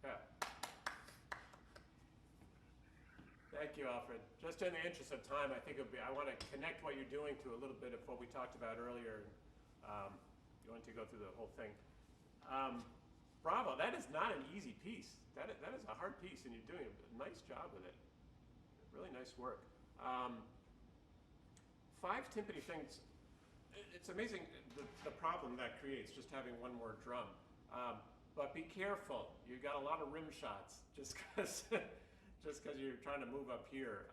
Yeah. Thank you, Alfred. Just in the interest of time, I think I want to connect what you're doing to a little bit of what we talked about earlier. Going to go through the whole thing. Bravo, that is not an easy piece. That is a hard piece, and you're doing a nice job with it. Really nice work. 5 timpani things. It's amazing the problem that creates just having one more drum. But be careful. You got a lot of rim shots just because you're trying to move up here.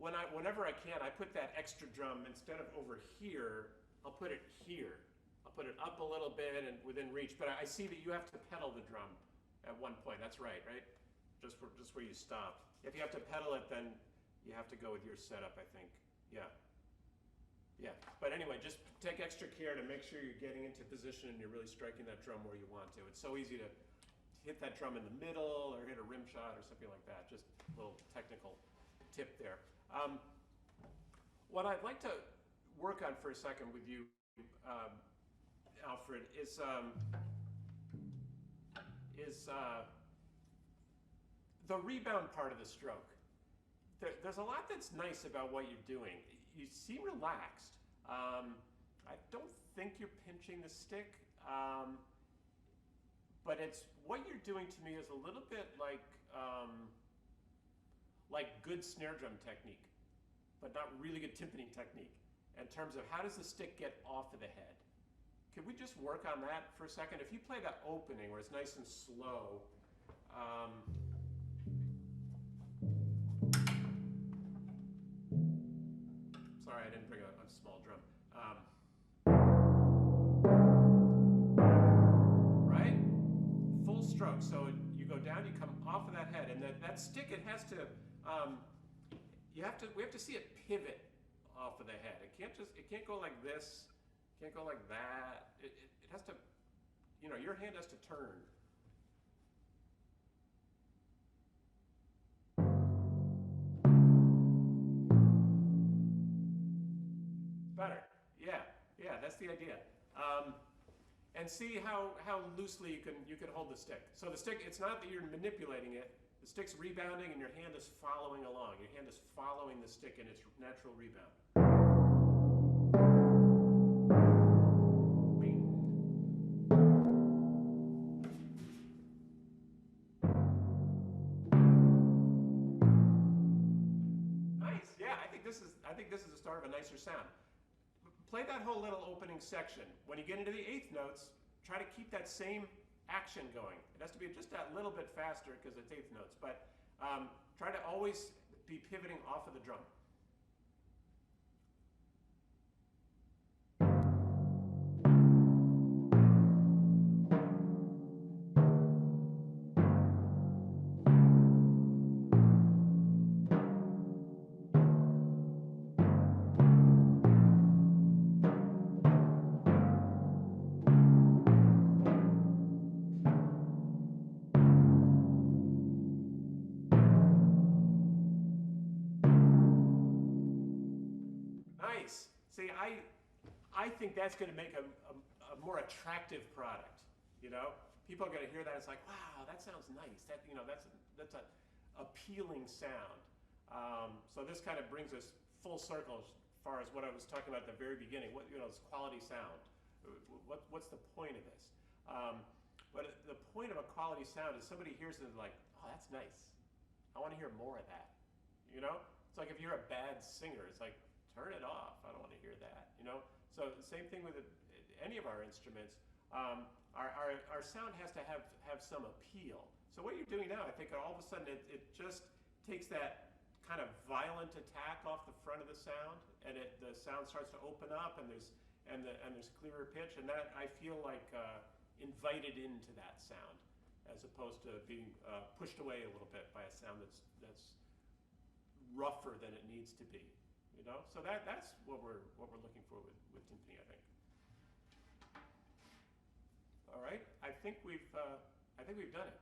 Whenever I can, I put that extra drum instead of over here. I'll put it here. I'll put it up a little bit and within reach. But I see that you have to pedal the drum at one point. That's right? Just where you stopped. If you have to pedal it, then you have to go with your setup, I think. Yeah. Yeah, but anyway, just take extra care to make sure you're getting into position and you're really striking that drum where you want to. It's so easy to hit that drum in the middle or hit a rim shot or something like that. Just a little technical tip there. What I'd like to work on for a second with you, Alfred, is the rebound part of the stroke. There's a lot that's nice about what you're doing. You seem relaxed. I don't think you're pinching the stick, but what you're doing to me is a little bit like good snare drum technique, but not really good timpani technique in terms of how does the stick get off of the head. Could we just work on that for a second? If you play that opening where it's nice and slow, sorry, I didn't bring a small drum. Right? Full stroke. So you go down, you come off of that head, and that stick, it has to. We have to see it pivot off of the head. It can't go like this. Can't go like that. It has to. Your hand has to turn. Better. Yeah, that's the idea. And see how loosely you can hold the stick. So the stick, it's not that you're manipulating it. The stick's rebounding and your hand is following along. Your hand is following the stick in its natural rebound. Nice. Yeah, I think this is the start of a nicer sound. Play that whole little opening section. When you get into the 8th notes, try to keep that same action going. It has to be just that little bit faster because it's 8th notes, but try to always be pivoting off of the drum. See, I think that's going to make a more attractive product. People are going to hear that. It's like, wow, that sounds nice. That's an appealing sound. So this kind of brings us full circle as far as what I was talking about at the very beginning. This quality sound. What's the point of this? But the point of a quality sound is somebody hears it and like, oh, that's nice. I want to hear more of that. It's like if you're a bad singer, it's like, turn it off. I don't want to hear that. So the same thing with any of our instruments. Our sound has to have some appeal. So what you're doing now, I think all of a sudden it just takes that kind of violent attack off the front of the sound, and the sound starts to open up, and there's clearer pitch, and that I feel like invited into that sound, as opposed to being pushed away a little bit by a sound that's rougher than it needs to be. So that's what we're looking for with timpani, I think. All right, I think we've done it.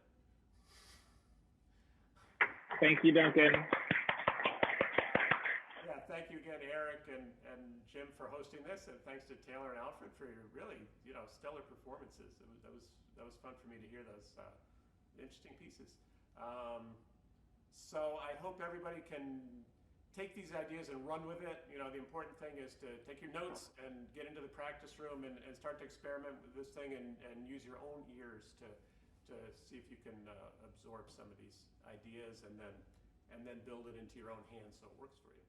Thank you, Duncan. Yeah, thank you again, Eric and Jim, for hosting this, and thanks to Taylor and Alfred for your really, stellar performances. That was fun for me to hear those interesting pieces. So I hope everybody can take these ideas and run with it. The important thing is to take your notes and get into the practice room and start to experiment with this thing and use your own ears to see if you can absorb some of these ideas and then build it into your own hands so it works for you.